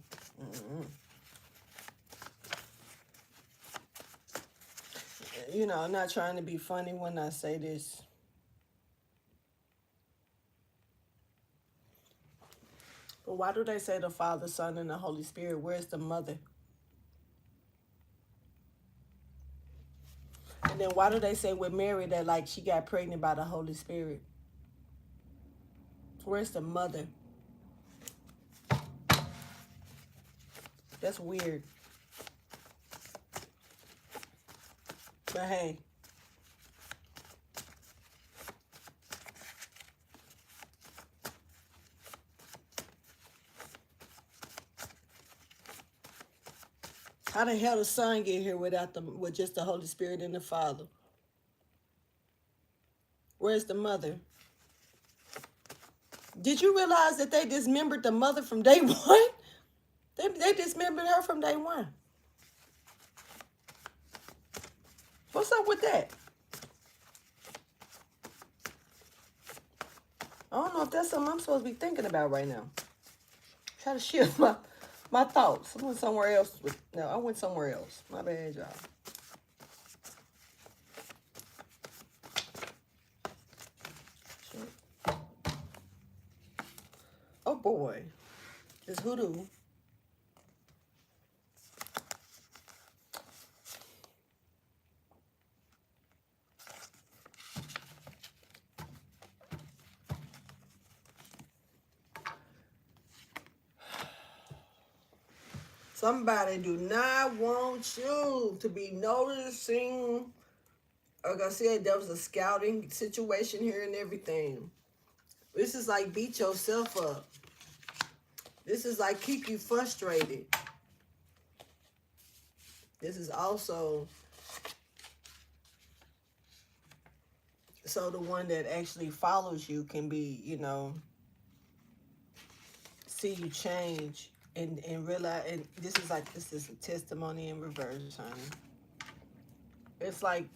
You know, I'm not trying to be funny when I say this. But why do they say the Father, Son, and the Holy Spirit? Where's the mother? And then why do they say with Mary that, like, she got pregnant by the Holy Spirit? Where's the mother? That's weird. But hey. How the hell the Son get here without with just the Holy Spirit and the Father? Where's the mother? Did you realize that they dismembered the mother from day one? They dismembered her from day one. What's up with that? I don't know if that's something I'm supposed to be thinking about right now. Try to shift my thoughts. I went somewhere else. No, I went somewhere else. My bad, y'all. Shit. Oh boy, it's hoodoo. Somebody do not want you to be noticing. Like I said, there was a scouting situation here and everything. This is like beat yourself up. This is like keep you frustrated. This is also so the one that actually follows you can be, see you change and realize. And this is a testimony in reverse, honey. It's like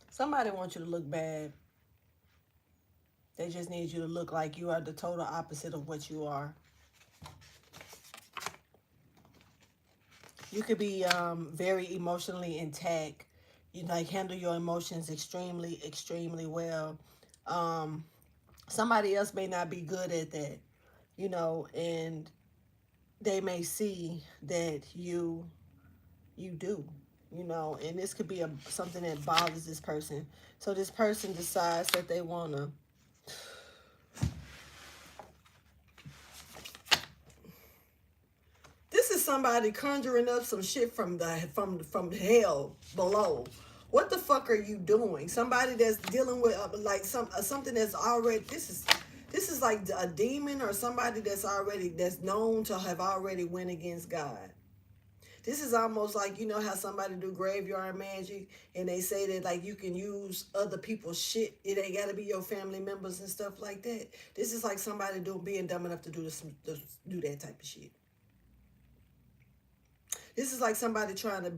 somebody wants you to look bad. They just need you to look like you are the total opposite of what you are. You could be very emotionally intact. You handle your emotions extremely, extremely well. Somebody else may not be good at that, and they may see that you do, and this could be something that bothers this person. So this person decides that they want to this is somebody conjuring up some shit from hell below. What the fuck are you doing? Somebody that's dealing with like something that's already this is like a demon or somebody that's known to have already went against God. This is almost like, how somebody do graveyard magic and they say that like you can use other people's shit. It ain't got to be your family members and stuff like that. This is like somebody being dumb enough to do that type of shit. This is like somebody trying to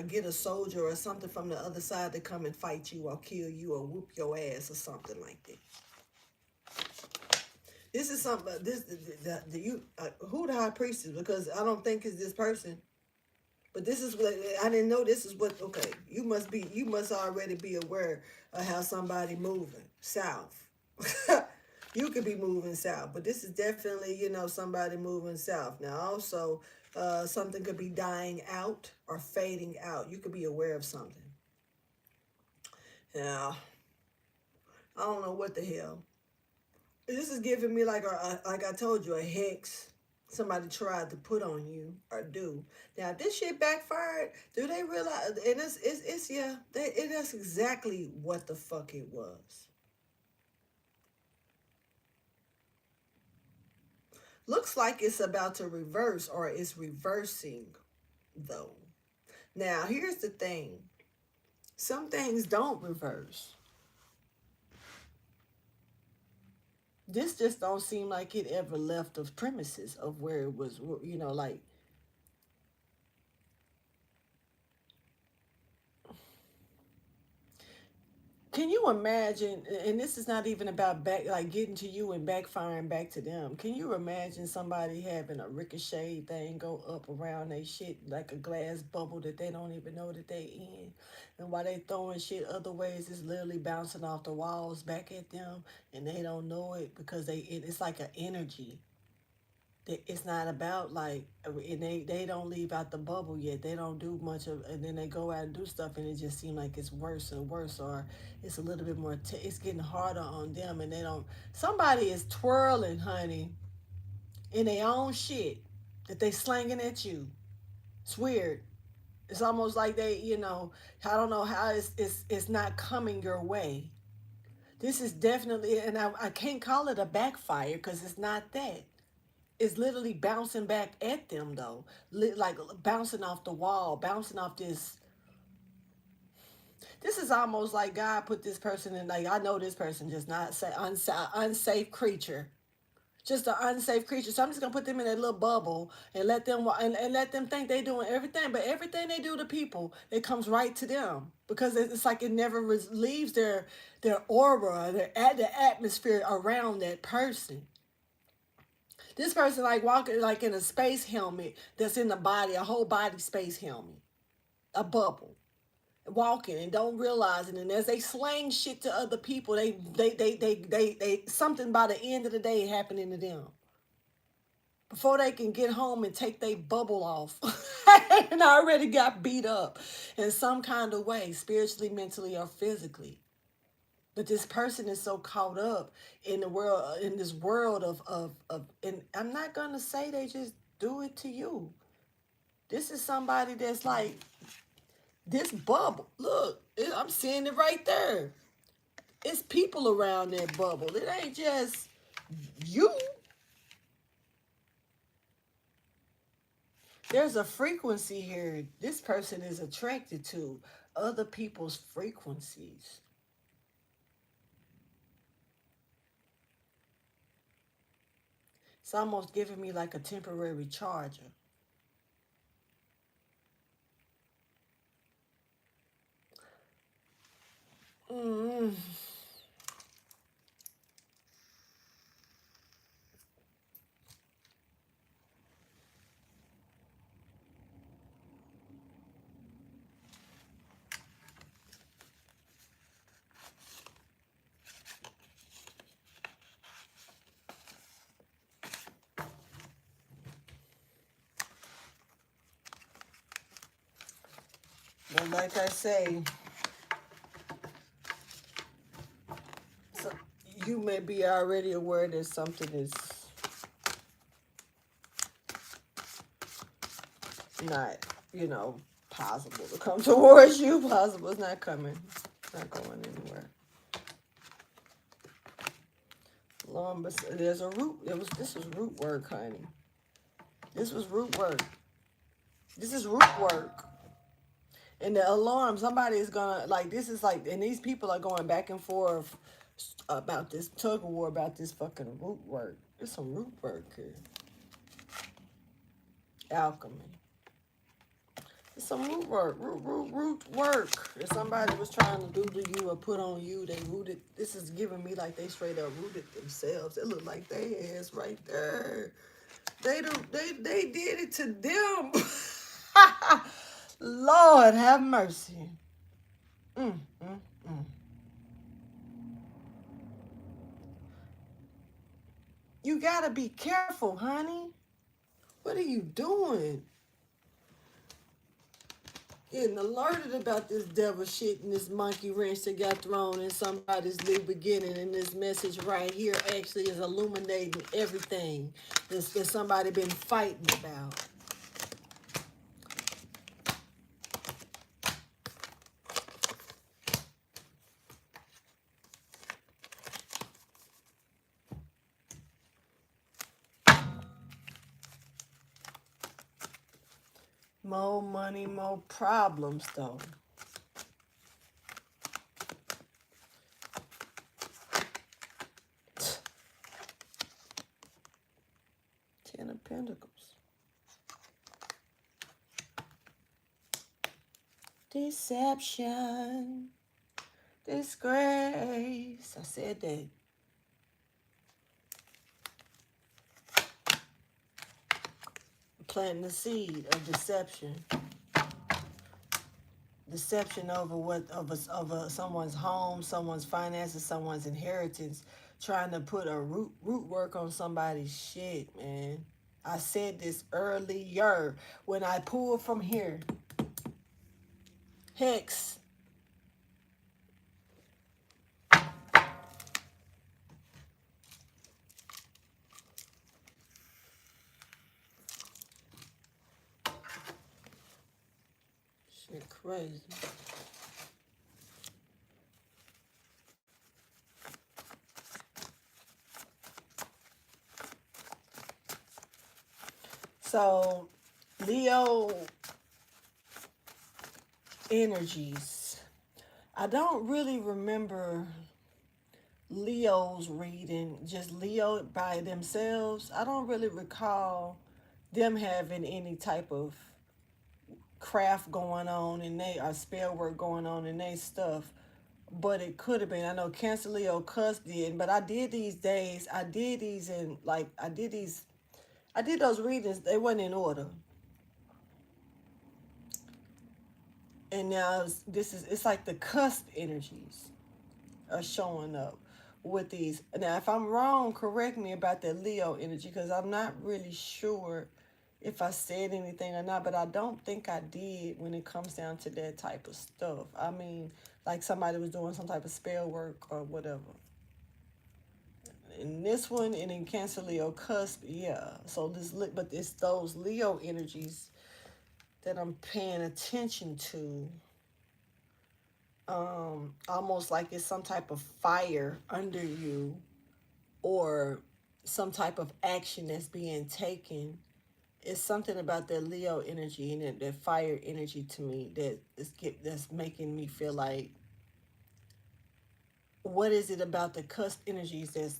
get a soldier or something from the other side to come and fight you or kill you or whoop your ass or something like that. This is something. Who the high priest is? Because I don't think it's this person. But this is what I didn't know. This is what. Okay, you must already be aware of how somebody moving south. You could be moving south, but this is definitely somebody moving south. Now also. Something could be dying out or fading out. You could be aware of something. Now, I don't know what the hell. This is giving me like I told you, a hex somebody tried to put on you or do. Now, if this shit backfired, do they realize? And that's exactly what the fuck it was. Looks like it's about to reverse or it's reversing, though. Now, here's the thing. Some things don't reverse. This just don't seem like it ever left the premises of where it was, like. Can you imagine, and this is not even about getting to you and backfiring back to them. Can you imagine somebody having a ricochet thing go up around their shit like a glass bubble that they don't even know that they in? And while they throwing shit other ways, it's literally bouncing off the walls back at them and they don't know it because it's like an energy. It's not about like, and they don't leave out the bubble yet. They don't do much of, and then they go out and do stuff, and it just seems like it's worse and worse, or it's a little bit more. It's getting harder on them, and they don't. Somebody is twirling, honey, in their own shit that they slanging at you. It's weird. It's almost like I don't know how it's not coming your way. This is definitely, and I can't call it a backfire because it's not that. is literally bouncing back at them though, like bouncing off the wall, bouncing off this. This is almost like God put this person in. Like, I know this person just not say unsafe creature, just an unsafe creature. So I'm just gonna put them in that little bubble and let them and let them think they doing everything, but everything they do to people, it comes right to them because it's like it never leaves their aura, the atmosphere around that person. This person like walking like in a space helmet that's in the body, a whole body space helmet, a bubble, walking and don't realize it. And as they slang shit to other people, they something by the end of the day happening to them. Before they can get home and take their bubble off and already got beat up in some kind of way, spiritually, mentally, or physically. But this person is so caught up in the world, in this world of and I'm not gonna say they just do it to you. This is somebody that's like this bubble. Look, I'm seeing it right there. It's people around that bubble. It ain't just you. There's a frequency here. This person is attracted to other people's frequencies. It's almost giving me like a temporary charger. Mm. But like I say, so you may be already aware that something is not, possible to come towards you. Possible. It's not coming. It's not going anywhere. Long, but there's a root. This was root work, honey. This was root work. This is root work. And the alarm, somebody is gonna like this is like, and these people are going back and forth about this tug of war about this fucking root work. There's some root work here. Alchemy. It's some root work, root work. If somebody was trying to do to you or put on you, they rooted. This is giving me like they straight up rooted themselves. It look like they ass right there. They did it to them. Lord have mercy. Mm, mm, mm. You gotta be careful, honey. What are you doing? Getting alerted about this devil shit and this monkey wrench that got thrown in somebody's new beginning. And this message right here actually is illuminating everything that somebody been fighting about. More money, more problems, though. Ten of Pentacles. Deception. Disgrace. I said that. Planting the seed of deception. Deception over someone's home, someone's finances, someone's inheritance, trying to put a root work on somebody's shit, man. I said this earlier when I pulled from here. Hex. Shit crazy. So, Leo energies. I don't really remember Leo's reading, just Leo by themselves. I don't really recall them having any type of craft going on and they are spell work going on and they stuff. But it could have been. I know Cancer Leo Cusp did, but I did these days. I did these in like I did these. I did those readings. They wasn't in order. And now it's like the cusp energies are showing up with these. Now, if I'm wrong, correct me about that Leo energy because I'm not really sure if I said anything or not, but I don't think I did when it comes down to that type of stuff. I mean, like somebody was doing some type of spell work or whatever. In this one and in Cancer Leo Cusp, yeah. So but it's those Leo energies that I'm paying attention to. Almost like it's some type of fire under you or some type of action that's being taken. It's something about that Leo energy and that fire energy to me that's making me feel like, what is it about the cusp energies that's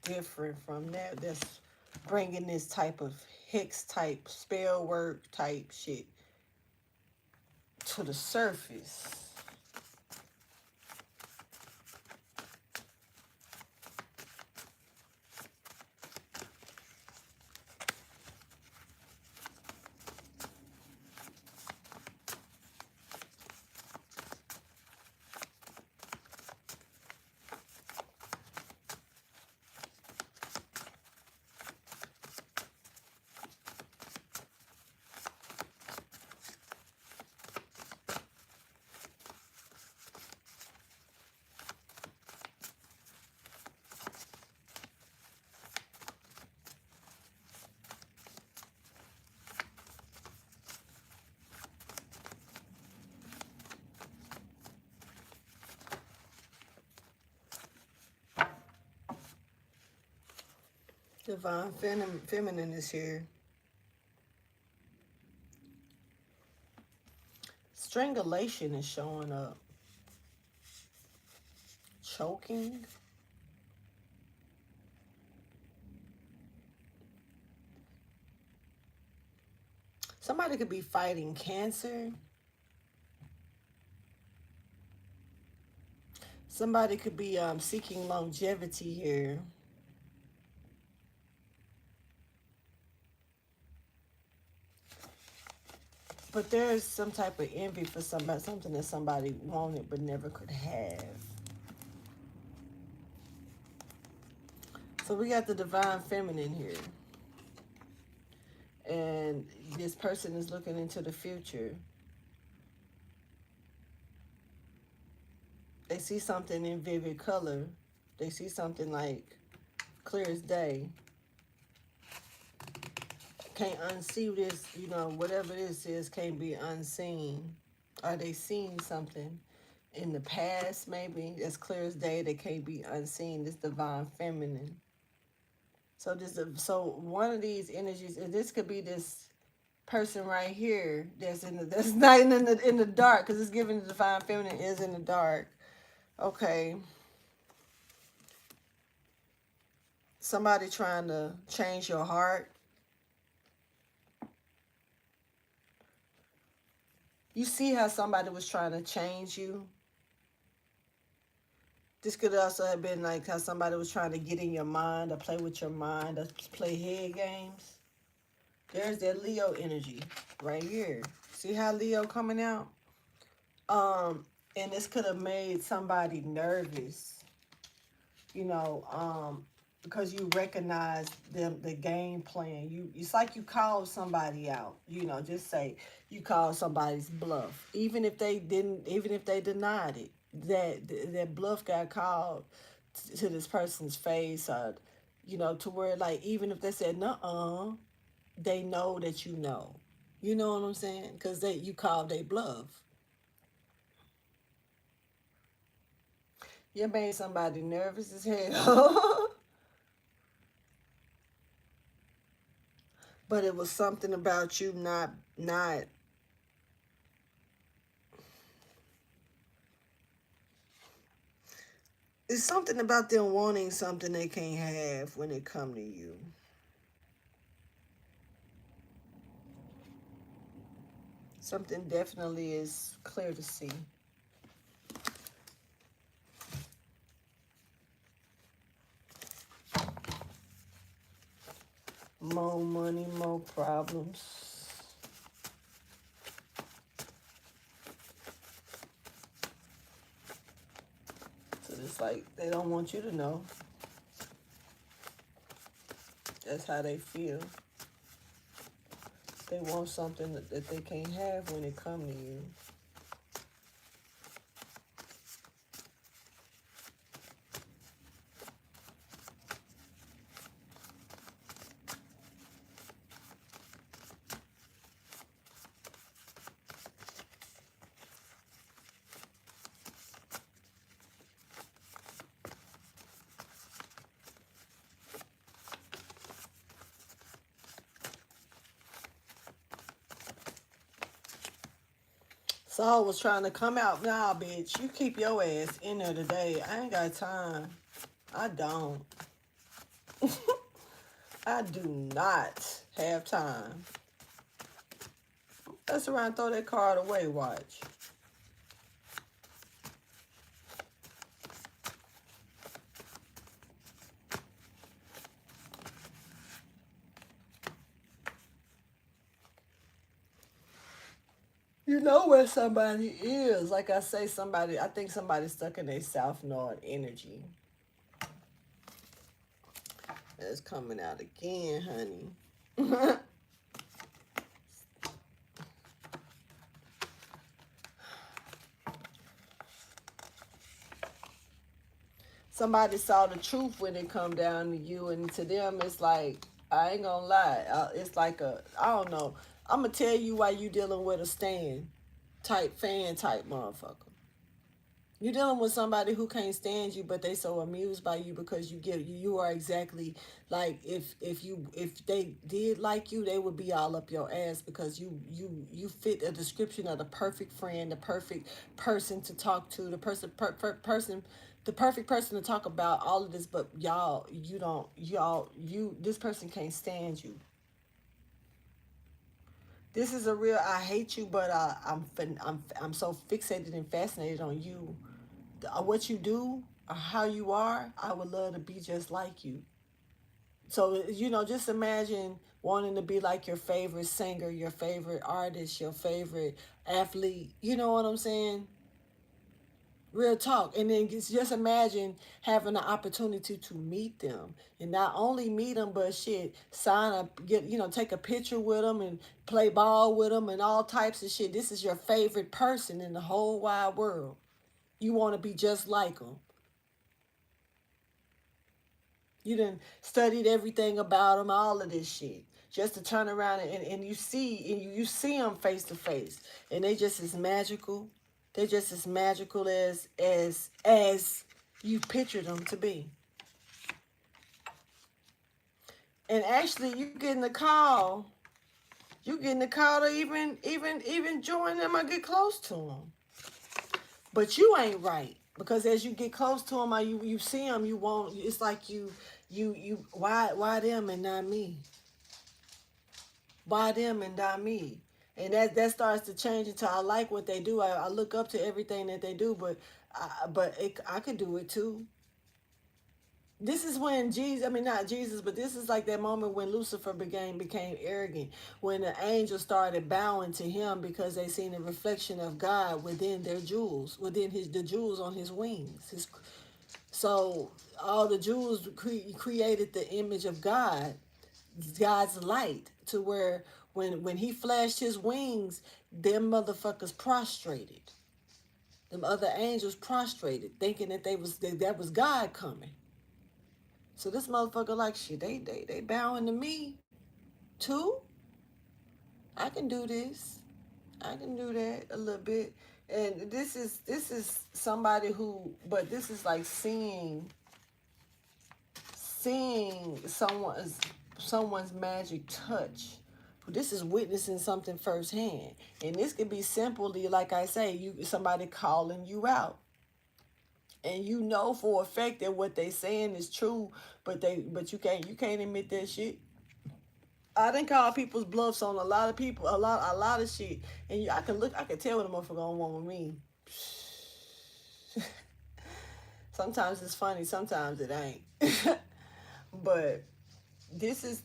different from that, that's bringing this type of hex type spell work type shit to the surface. Divine feminine is here. Strangulation is showing up. Choking. Somebody could be fighting cancer. Somebody could be seeking longevity here. But there's some type of envy for somebody, something that somebody wanted but never could have. So we got the divine feminine here. And this person is looking into the future. They see something in vivid color. They see something like clear as day. Can't unsee this, whatever this is can't be unseen. Are they seeing something in the past, maybe, as clear as day that can't be unseen? This divine feminine. So one of these energies, and this could be this person right here that's not in the dark, because it's giving the divine feminine is in the dark. Okay. Somebody trying to change your heart. You see how somebody was trying to change you? This could also have been like how somebody was trying to get in your mind or play with your mind or play head games. There's that Leo energy right here. See how Leo coming out? And this could have made somebody nervous, because you recognize the game plan. It's like you called somebody out, just say you called somebody's bluff. Even if they denied it, that bluff got called to this person's face, or to where, like, even if they said nuh-uh, they know that you know. You know what I'm saying? Because you called a bluff. You made somebody nervous as hell. But it was something about you not. It's something about them wanting something they can't have when it come to you. Something definitely is clear to see. More money, more problems. So it's like they don't want you to know. That's how they feel. They want something that they can't have when it come to you. Saul was trying to come out. Nah, bitch, you keep your ass in there today. I ain't got time. I don't. I do not have time. Mess around, throw that card away, watch. You know where somebody is. Like I say, I think somebody's stuck in a South Node energy. That's coming out again, honey. Somebody saw the truth when it come down to you, and to them it's like, I ain't gonna lie, it's like I don't know, I'm gonna tell you why you dealing with a stand type fan type motherfucker. You dealing with somebody who can't stand you, but they so amused by you because you are exactly like, if they did like you, they would be all up your ass because you fit a description of the perfect friend, the perfect person to talk to, the person, the perfect person to talk about all of this. But this person can't stand you. This is a real I hate you, but I'm so fixated and fascinated on you, what you do, or how you are. I would love to be just like you. So, just imagine wanting to be like your favorite singer, your favorite artist, your favorite athlete. You know what I'm saying? Real talk. And then just imagine having the opportunity to meet them. And not only meet them, but shit, sign up, take a picture with them and play ball with them and all types of shit. This is your favorite person in the whole wide world. You want to be just like them. You done studied everything about them, all of this shit. Just to turn around and you see them face to face. And they just as magical. They're just as magical as you pictured them to be. And actually you getting the call. You getting the call to even join them or get close to them. But you ain't right. Because as you get close to them or you see them, you won't, it's like why them and not me? Why them and not me? And that starts to change until I like what they do. I look up to everything that they do, but I could do it too. This is when Jesus, I mean not Jesus, but this is like that moment when Lucifer became arrogant, when the angels started bowing to him because they seen a reflection of God within their jewels, within the jewels on his wings. So all the jewels created the image of God's light, to where when he flashed his wings, them motherfuckers prostrated. Them other angels prostrated, thinking that was God coming. So this motherfucker like, shit, they bowing to me too. I can do this. I can do that a little bit. And this is somebody who, but this is like seeing someone. someone's magic touch. This is witnessing something firsthand. And this could be simply, like I say, somebody calling you out. And you know for a fact that what they saying is true, but you can't admit that shit. I done call people's bluffs on a lot of people, a lot of shit. And I can tell when a motherfucker don't want with me. Sometimes it's funny, sometimes it ain't. But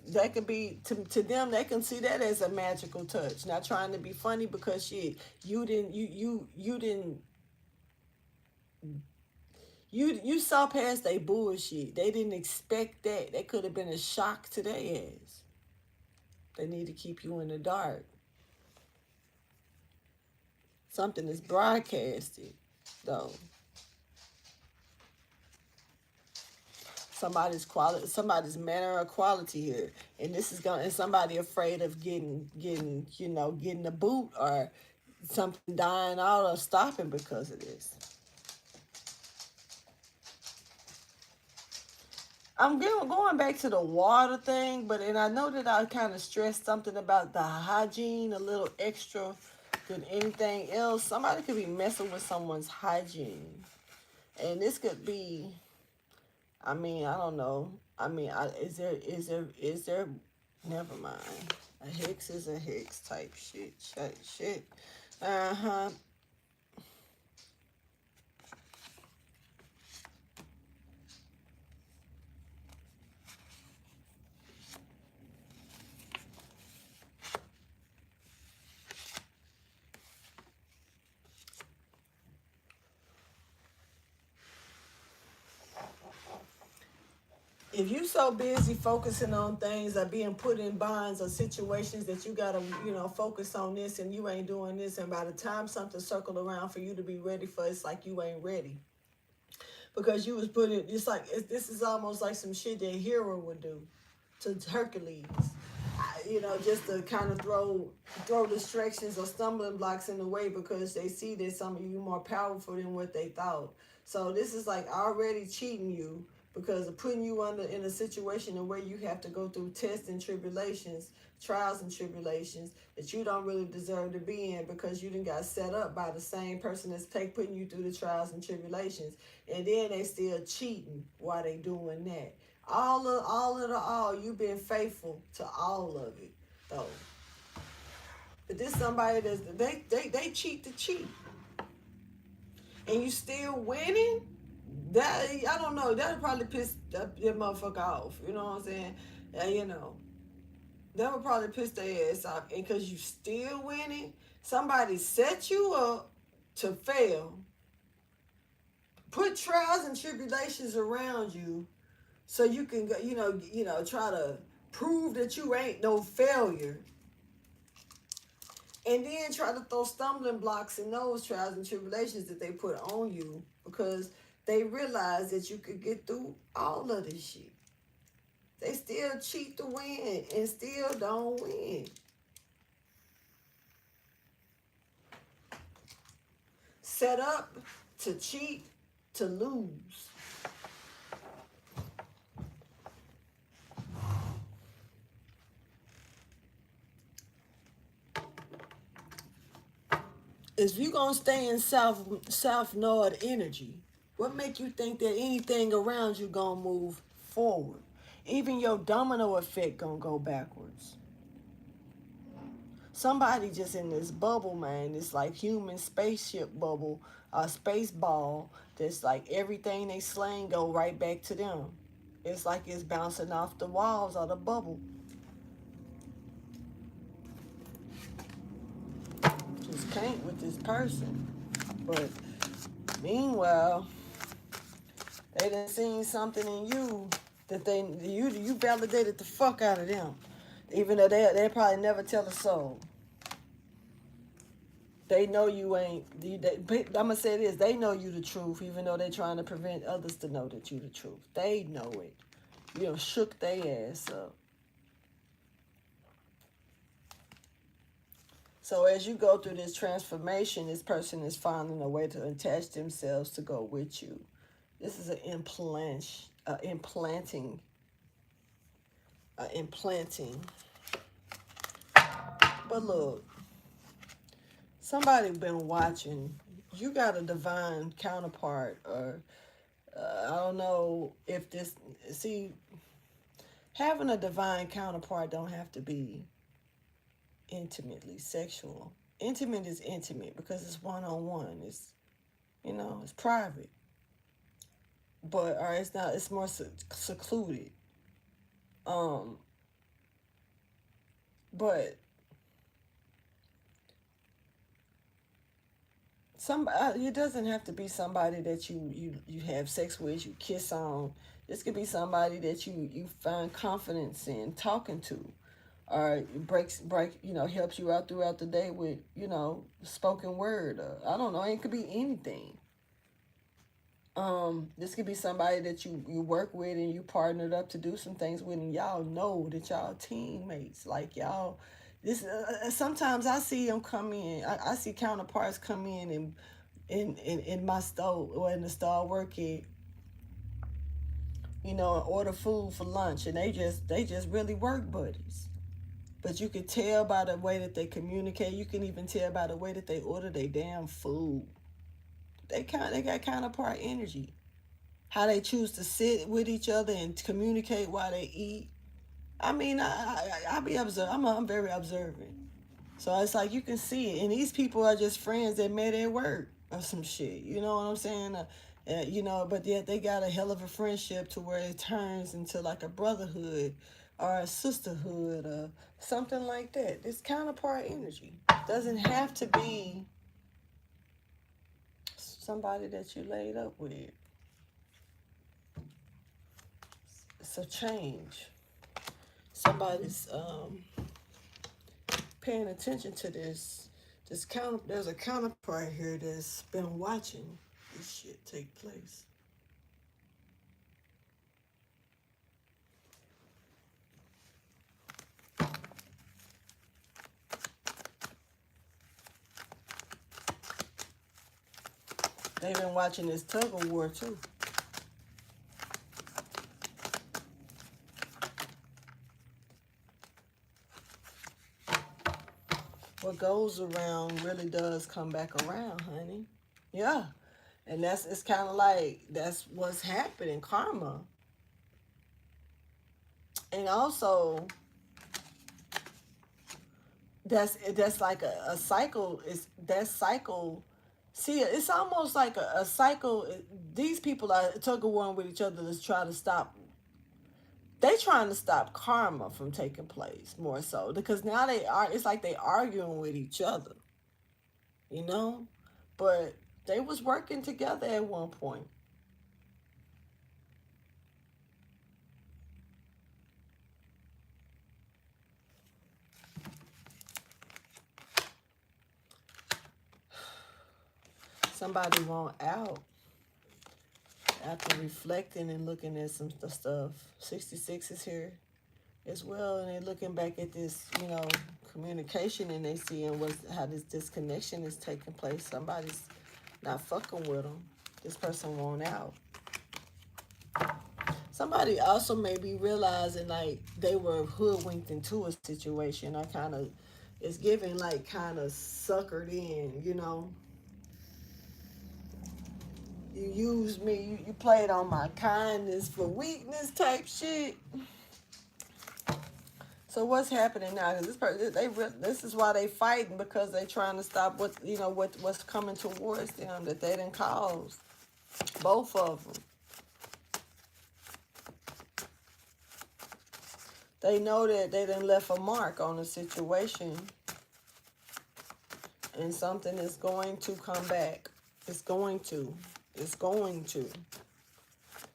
that could be to them, they can see that as a magical touch. Not trying to be funny, because shit, you saw past they bullshit. They didn't expect that. That could have been a shock to their ass. They need to keep you in the dark. Something is broadcasted, though. Somebody's manner or quality here, and and somebody afraid of getting a boot, or something dying out or stopping because of this. I'm going back to the water thing, and I know that I kind of stressed something about the hygiene a little extra than anything else. Somebody could be messing with someone's hygiene, and this could be. I mean, I don't know. I mean, is there? Never mind. A hex is a hex type shit. Uh-huh. If you so busy focusing on things or being put in bonds or situations that you gotta, focus on this, and you ain't doing this, and by the time something circled around for you to be ready for, it's like you ain't ready. Because you was putting, this is almost like some shit that Hero would do to Hercules. Just to kind of throw distractions or stumbling blocks in the way, because they see that some of you more powerful than what they thought. So this is like already cheating you, because of putting you in a situation where you have to go through tests and tribulations, trials and tribulations that you don't really deserve to be in, because you done got set up by the same person that's putting you through the trials and tribulations, and then they still cheating while they doing that. You've been faithful to all of it, though. But this somebody they cheat to cheat, and you still winning. That, I don't know. That'll probably piss that motherfucker off. You know what I'm saying? That would probably piss their ass off, and because you still winning, somebody set you up to fail, put trials and tribulations around you, so you can go, try to prove that you ain't no failure, and then try to throw stumbling blocks in those trials and tribulations that they put on you, because they realize that you could get through all of this shit. They still cheat to win and still don't win. Set up to cheat to lose. If you gonna stay in south node energy, what make you think that anything around you gonna move forward? Even your domino effect gonna go backwards. Somebody just in this bubble, man. It's like human spaceship bubble, a space ball. That's like everything they slang go right back to them. It's like it's bouncing off the walls of the bubble. Just can't with this person. But meanwhile, they done seen something in you that you validated the fuck out of them. Even though they probably never tell a soul. They know you ain't. I'm gonna say this: they know you the truth, even though they're trying to prevent others to know that you the truth. They know it. You know, shook their ass up. So as you go through this transformation, this person is finding a way to attach themselves to go with you. This is an implanting implanting. But look, somebody been watching. You got a divine counterpart, or I don't know if this. See, having a divine counterpart don't have to be intimately sexual. Intimate is intimate because it's one on one. It's, you know, it's private. But or it's not. It's more secluded. Um, but somebody, it doesn't have to be somebody that you have sex with, you kiss on. This could be somebody that you find confidence in talking to, or helps you out throughout the day with, spoken word. I don't know, it could be anything. This could be somebody that you work with and you partnered up to do some things with, and y'all know that y'all teammates, like y'all. This sometimes I see them come in. I see counterparts come in and in my store, or in the store I work at, and order food for lunch, and they just really work buddies. But you can tell by the way that they communicate. You can even tell by the way that they order their damn food. They got counterpart energy. How they choose to sit with each other and communicate while they eat. I mean, I be observant. I'm very observant. So it's like you can see it. And these people are just friends that met at work or some shit. You know what I'm saying? But yet they got a hell of a friendship to where it turns into like a brotherhood or a sisterhood or something like that. It's counterpart energy. Doesn't have to be somebody that you laid up with. It's a change. Somebody's paying attention to this. There's a counterpart here that's been watching this shit take place. They've been watching this tug of war too. What goes around really does come back around, honey. Yeah. And it's kind of like that's what's happening, karma. And also that's like a cycle. Is that cycle? See, it's almost like a cycle. These people are tug of war with each other to try to stop. They trying to stop karma from taking place more so, because now they are. It's like they arguing with each other, you know. But they was working together at one point. Somebody want out after reflecting and looking at some stuff. 66 is here as well, and they're looking back at this, communication, and they seeing how this disconnection is taking place. Somebody's not fucking with them. This person want out. Somebody also may be realizing like they were hoodwinked into a situation. It's giving like kind of suckered in, You used me, you played on my kindness for weakness type shit. So what's happening now? Because this is why they fighting, because they trying to stop what's coming towards them that they didn't cause. Both of them. They know that they done left a mark on the situation, and something is going to come back. It's going to.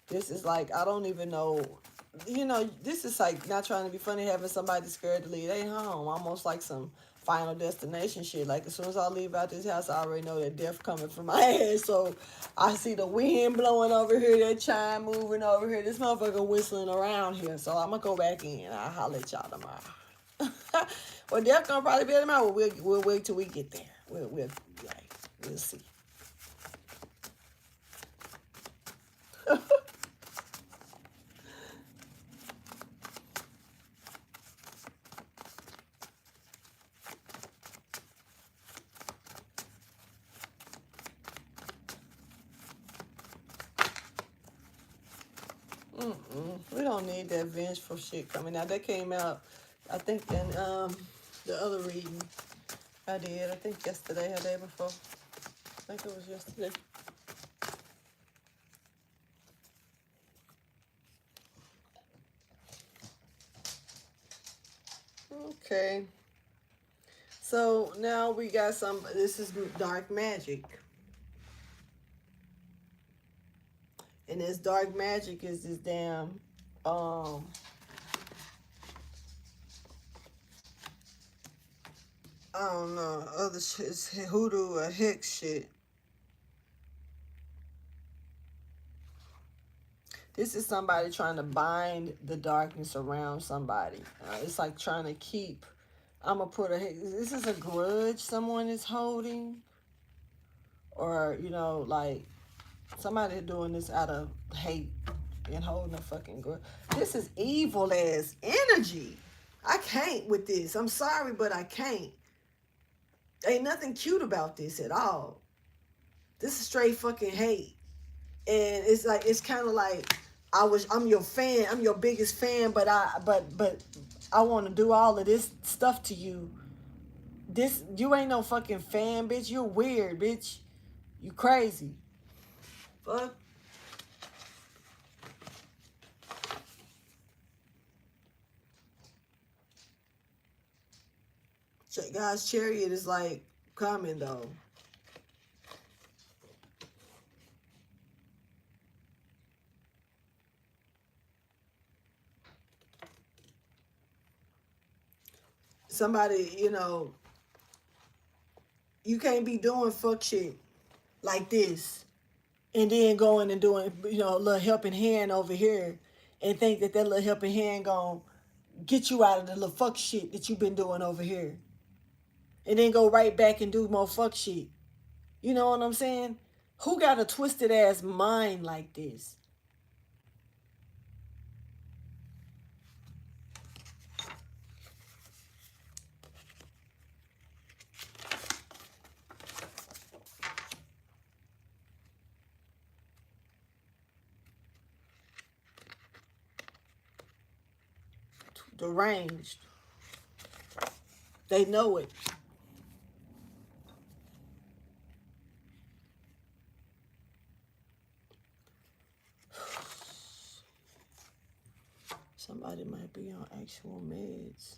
This is like, I don't even know. This is like, not trying to be funny, having somebody scared to leave their home. Almost like some Final Destination shit. Like, as soon as I leave out this house, I already know that death coming from my ass. So I see the wind blowing over here, that chime moving over here, this motherfucker whistling around here. So I'm gonna go back in. I'll holler at y'all tomorrow. Well, death gonna probably be tomorrow. We'll wait till we get there. We'll see. We don't need that vengeful shit coming out. That came out, I think, in the other reading I did. I think yesterday or day before. I think it was yesterday. Okay. So now we got some. This is dark magic, and this dark magic is this damn um I don't know, other shit, it's hoodoo or hex shit. This is somebody trying to bind the darkness around somebody. It's like trying to keep. I'm gonna put a. This is a grudge someone is holding, or like somebody doing this out of hate and holding a fucking grudge. This is evil ass energy. I can't with this. I'm sorry, but I can't. Ain't nothing cute about this at all. This is straight fucking hate. And it's kind of like I'm your fan, I'm your biggest fan, but I want to do all of this stuff to you. This You ain't no fucking fan, bitch. You're weird, bitch. You crazy. Fuck. God's chariot is like coming though. Somebody, you can't be doing fuck shit like this and then going and doing, a little helping hand over here and think that little helping hand gonna get you out of the little fuck shit that you've been doing over here. And then go right back and do more fuck shit. You know what I'm saying? Who got a twisted ass mind like this? Deranged. They know it. Somebody might be on actual meds.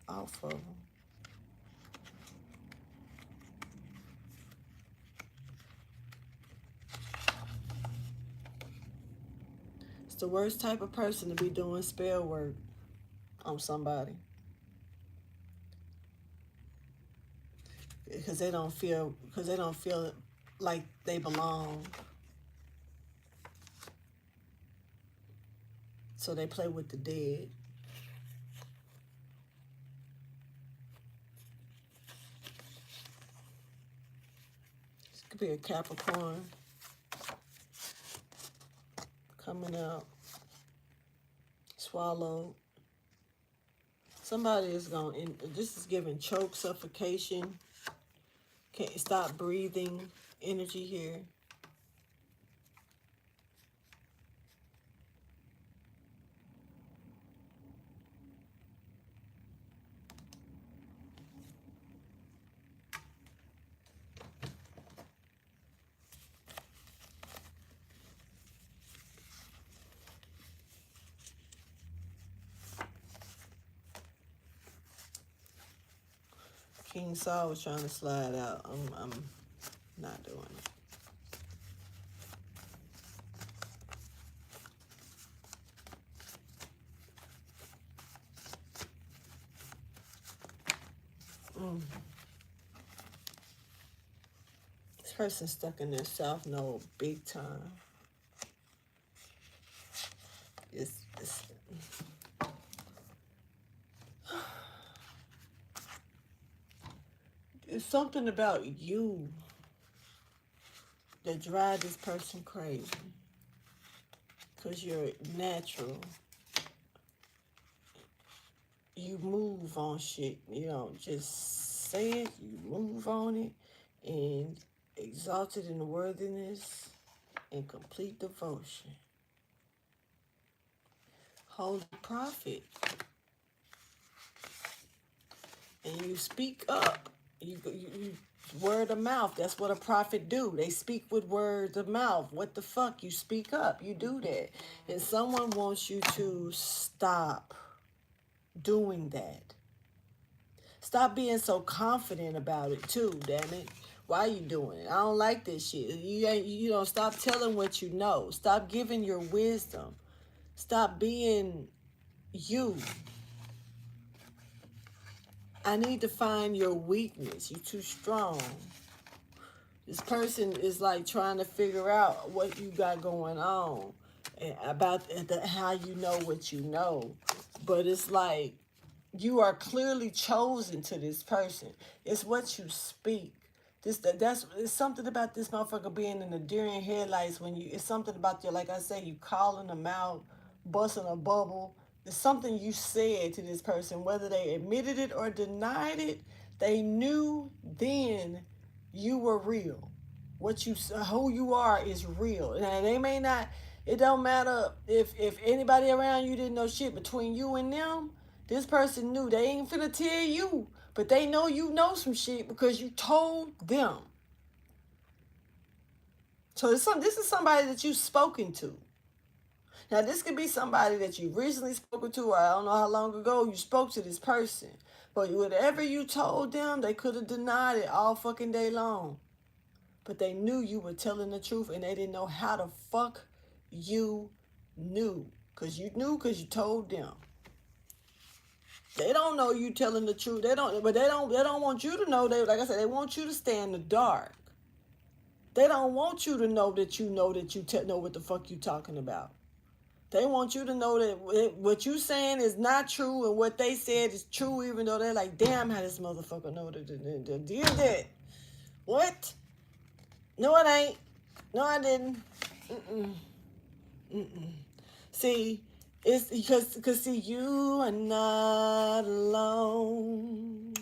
Off of them. It's the worst type of person to be doing spell work on somebody. Because they don't feel like they belong. So they play with the dead. This could be a Capricorn coming out. Swallowed. Somebody is going, this is giving choke, suffocation, can't stop breathing energy here. King Saul was trying to slide out. I'm not doing it. This person's stuck in their south node big time. It's something about you that drive this person crazy. Because you're natural. You move on shit. You don't just say it. You move on it. And exalted in worthiness. in complete devotion. Holy prophet. And you speak up. You word of mouth. That's what a prophet do. They speak with words of mouth. What the fuck? You speak up. You do that. And someone wants you to stop doing that. Stop being so confident about it too, damn it. Why you doing it? I don't like this shit. You don't stop telling what you know. Stop giving your wisdom. Stop being you. I need to find your weakness. You're too strong. This person is like trying to figure out what you got going on and about how you know what you know. But it's like you are clearly chosen to this person. It's what you speak. That's it's something about this motherfucker being in the deer in headlights when you. It's something about your, like I say, you calling them out, busting a bubble. It's something you said to this person, whether they admitted it or denied it. They knew then you were real. What you who you are is real, and they may not. It don't matter if anybody around you didn't know shit between you and them. This person knew. They ain't finna tell you, but they know you know some shit because you told them. So this is somebody that you've spoken to. Now this could be somebody that you recently spoken to, or I don't know how long ago you spoke to this person. But whatever you told them, they could have denied it all fucking day long. But they knew you were telling the truth, and they didn't know how the fuck you knew. Because you knew because you told them. They don't know you telling the truth. They don't want you to know. They, like I said, they want you to stay in the dark. They don't want you to know that you know what the fuck you talking about. They want you to know that what you saying is not true and what they said is true, even though they're like, damn, how this motherfucker know that did that. What? No, it ain't. No, I didn't. Mm-mm. Mm-mm. See, it's because see, you are not alone.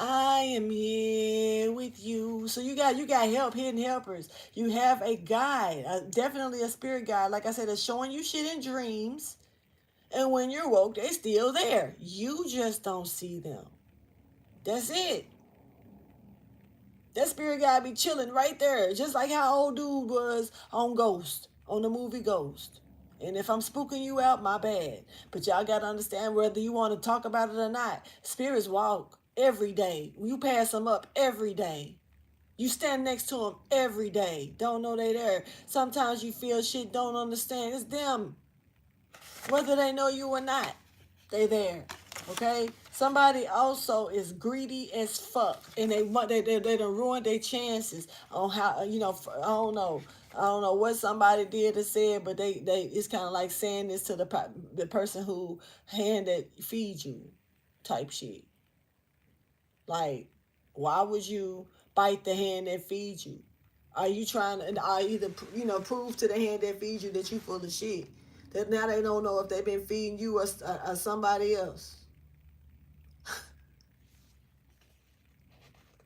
I am here with you. So you got help, hidden helpers. You have a guide, definitely a spirit guide. Like I said, it's showing you shit in dreams. And when you're woke, they still there. You just don't see them. That's it. That spirit guide be chilling right there. Just like how old dude was on Ghost, on the movie Ghost. And if I'm spooking you out, my bad. But y'all got to understand whether you want to talk about it or not. Spirits walk every day. You pass them up every day. You stand next to them every day. Don't know they there. Sometimes you feel shit, don't understand. It's them. Whether they know you or not, they there. Okay? Somebody also is greedy as fuck, and they done ruined their chances on how, I don't know what somebody did or said, but they it's kind of like saying this to the person who hand that feeds you, type shit. Like, why would you bite the hand that feeds you? Are you trying to either prove to the hand that feeds you that you full of shit? That now they don't know if they've been feeding you or somebody else.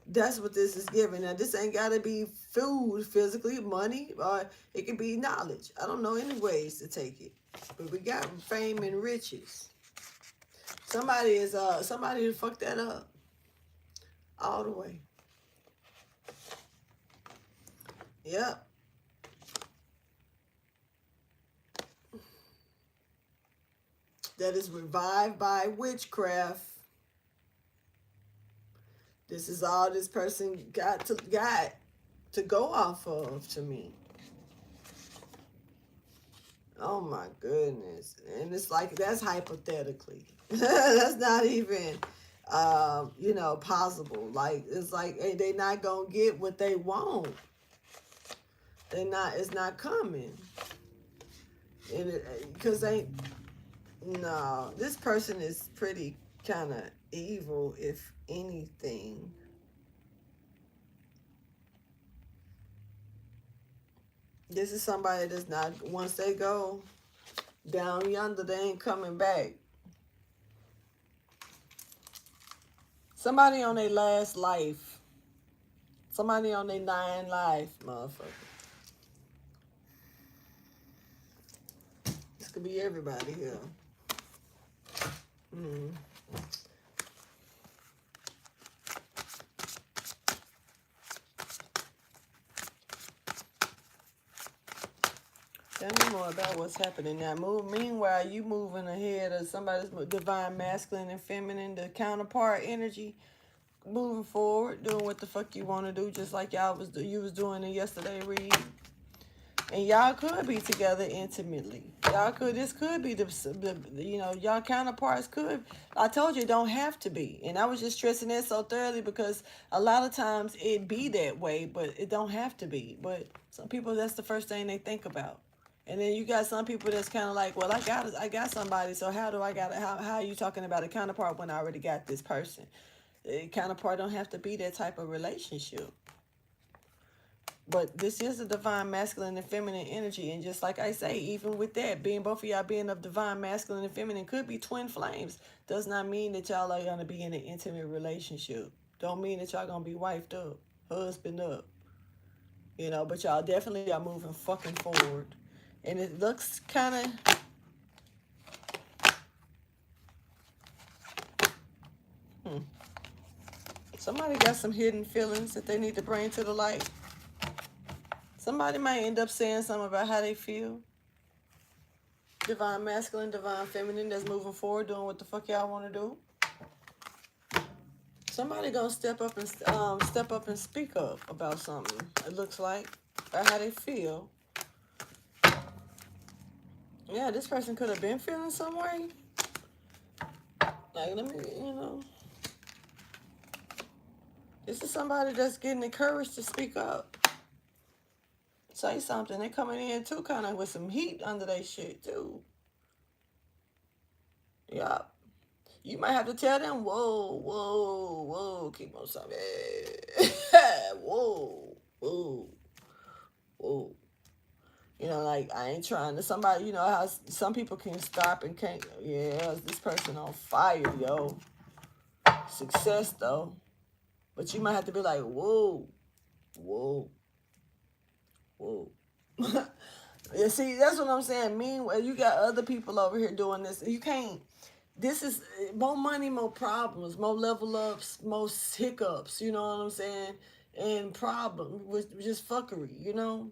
That's what this is giving. Now, this ain't got to be food, physically, money, or it can be knowledge. I don't know any ways to take it. But we got fame and riches. Somebody fucked that up all the way. Yep. That is revived by witchcraft. This is all this person got to go off of to me. Oh my goodness. And it's like, that's hypothetically. That's not even, possible. Like, it's like, hey, they not going to get what they want. It's not coming. And because this person is pretty kind of evil, if anything. This is somebody that's not, once they go down yonder, they ain't coming back. Somebody on their last life. Somebody on their 9 life, motherfucker. could be everybody here. Tell me more about what's happening now. Meanwhile, you moving ahead of somebody's divine masculine and feminine, the counterpart energy, moving forward, doing what the fuck you want to do, just like you was doing in yesterday read. And y'all could be together intimately. This could be y'all counterparts could. I told you it don't have to be. And I was just stressing that so thoroughly because a lot of times it be that way, but it don't have to be. But some people, that's the first thing they think about. And then you got some people that's kind of like, well, I got somebody, so how are you talking about a counterpart when I already got this person? A counterpart don't have to be that type of relationship. But this is a divine masculine and feminine energy. And just like I say, even with that, both of y'all being of divine masculine and feminine could be twin flames. Does not mean that y'all are going to be in an intimate relationship. Don't mean that y'all going to be wifed up, husband up. But y'all definitely are moving fucking forward. And it looks kind of... Somebody got some hidden feelings that they need to bring to the light. Somebody might end up saying something about how they feel. Divine masculine, divine feminine that's moving forward, doing what the fuck y'all want to do. Somebody gonna step up and speak up about something. It looks like, about how they feel. Yeah, this person could have been feeling some way. Like, this is somebody that's getting the courage to speak up. Say something. They coming in too, kind of with some heat under their shit too. Yup. You might have to tell them, whoa, keep on something. whoa. Like, I ain't trying to, somebody, how some people can stop and can't, yeah, this person on fire, yo. Success, though. But you might have to be like, whoa. Yeah, see, that's what I'm saying. Meanwhile, you got other people over here doing this. You can't, this is more money, more problems, more level ups, more hiccups, you know what I'm saying? And problems with just fuckery,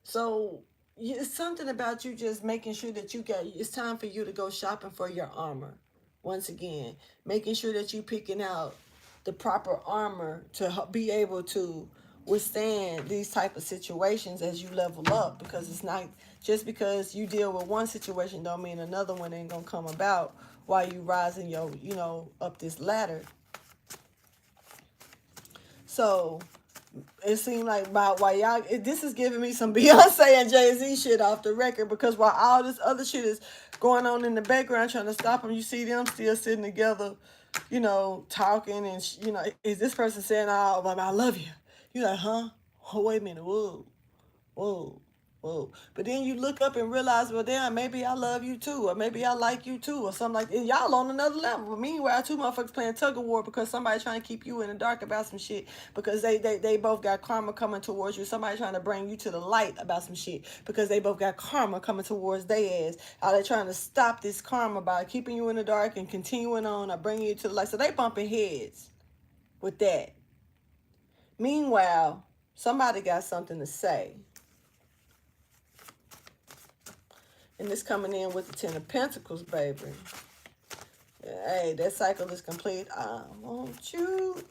So it's something about you just making sure that it's time for you to go shopping for your armor. Once again, making sure that you picking out the proper armor to be able to withstand these type of situations as you level up, because it's not just because you deal with one situation don't mean another one ain't gonna come about while you rising up this ladder. So it seemed like this is giving me some Beyonce and Jay-Z shit off the record, because while all this other shit is going on in the background trying to stop them, you see them still sitting together, talking, and is this person saying, oh, I love you? You're like, huh? Oh, wait a minute. Whoa. But then you look up and realize, well, damn, maybe I love you too, or maybe I like you too, or something like that. And y'all on another level. But meanwhile, two motherfuckers playing tug of war because somebody trying to keep you in the dark about some shit, because they both got karma coming towards you. Somebody trying to bring you to the light about some shit because they both got karma coming towards their ass. Are they trying to stop this karma by keeping you in the dark and continuing on or bringing you to the light? So they bumping heads with that. Meanwhile, somebody got something to say. And this coming in with the Ten of Pentacles, baby. Hey, that cycle is complete. I want you.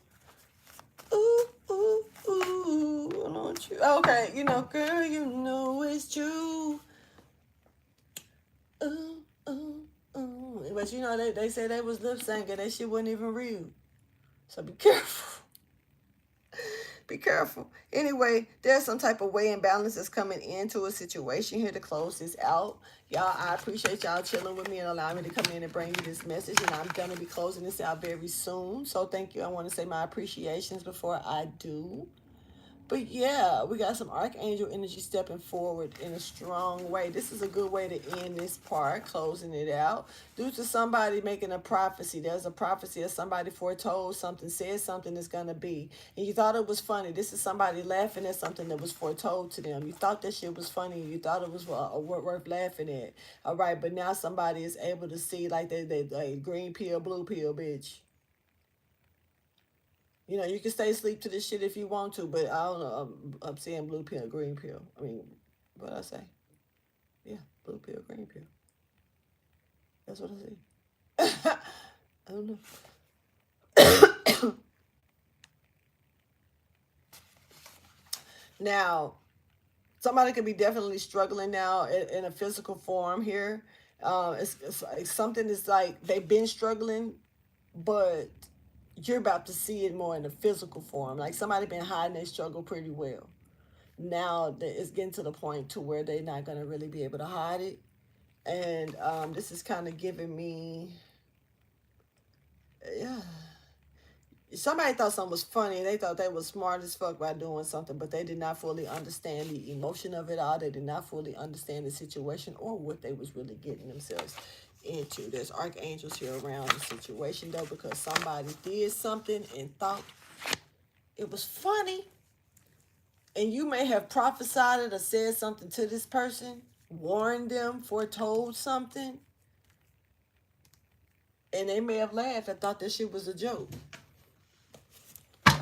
Ooh, ooh, ooh. I want you. Okay, girl, you know it's true. Ooh, ooh, ooh. But they said they was lip syncing. That shit wasn't even real. So be careful. Be careful. Anyway, there's some type of way and balance that's coming into a situation here to close this out. Y'all, I appreciate y'all chilling with me and allowing me to come in and bring you this message. And I'm going to be closing this out very soon. So thank you. I want to say my appreciations before I do. But yeah, we got some archangel energy stepping forward in a strong way. This is a good way to end this part, closing it out. Due to somebody making a prophecy, there's a prophecy of somebody foretold something, said something is going to be. And you thought it was funny. This is somebody laughing at something that was foretold to them. You thought that shit was funny. You thought it was worth laughing at. All right, but now somebody is able to see like they green pill, blue pill, bitch. You know, you can stay asleep to this shit if you want to, but I don't know. I'm seeing blue pill, green pill. I mean, what I say? Yeah, blue pill, green pill. That's what I see. I don't know. Now, somebody could be definitely struggling now in a physical form here. It's like something is like they've been struggling, but you're about to see it more in a physical form. Like somebody been hiding their struggle pretty well. Now it's getting to the point to where they're not going to really be able to hide it. And this is kind of giving me, yeah, somebody thought something was funny. They thought they was smart as fuck by doing something, but they did not fully understand the emotion of it all. They did not fully understand the situation or what they was really getting themselves into. There's archangels here around the situation though, because somebody did something and thought it was funny. And you may have prophesied it or said something to this person, warned them, foretold something, and they may have laughed and thought that shit was a joke.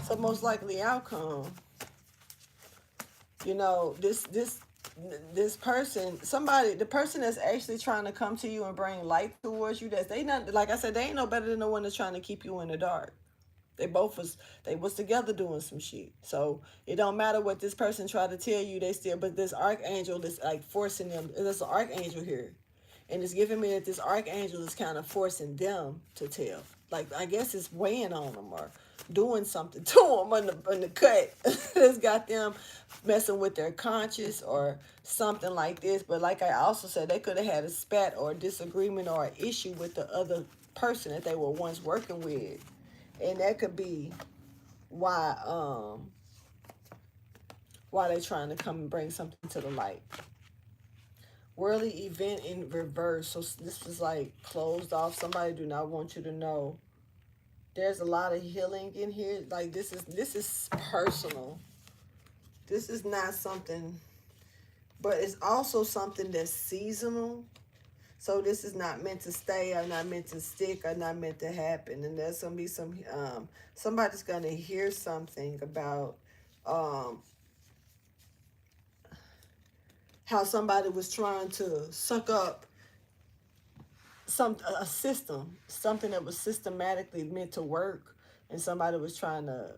So most likely outcome, you know, this person, somebody, the person that's actually trying to come to you and bring light towards you, that's they not, like I said, they ain't no better than the one that's trying to keep you in the dark. They was together doing some shit. So it don't matter what this person tried to tell you, they still, but this archangel is like forcing them. There's an archangel here. And it's giving me that this archangel is kind of forcing them to tell. Like I guess it's weighing on them or doing something to them in the cut. It's got them messing with their conscience or something like this. But like I also said, they could have had a spat or a disagreement or an issue with the other person that they were once working with. And that could be why they're trying to come and bring something to the light. Worldly event in reverse. So this is like closed off. Somebody do not want you to know. There's a lot of healing in here. Like this is personal. This is not something, but it's also something that's seasonal. So this is not meant to stay or not meant to stick or not meant to happen. And there's gonna be some somebody's gonna hear something about how somebody was trying to suck up a system, something that was systematically meant to work, and somebody was trying to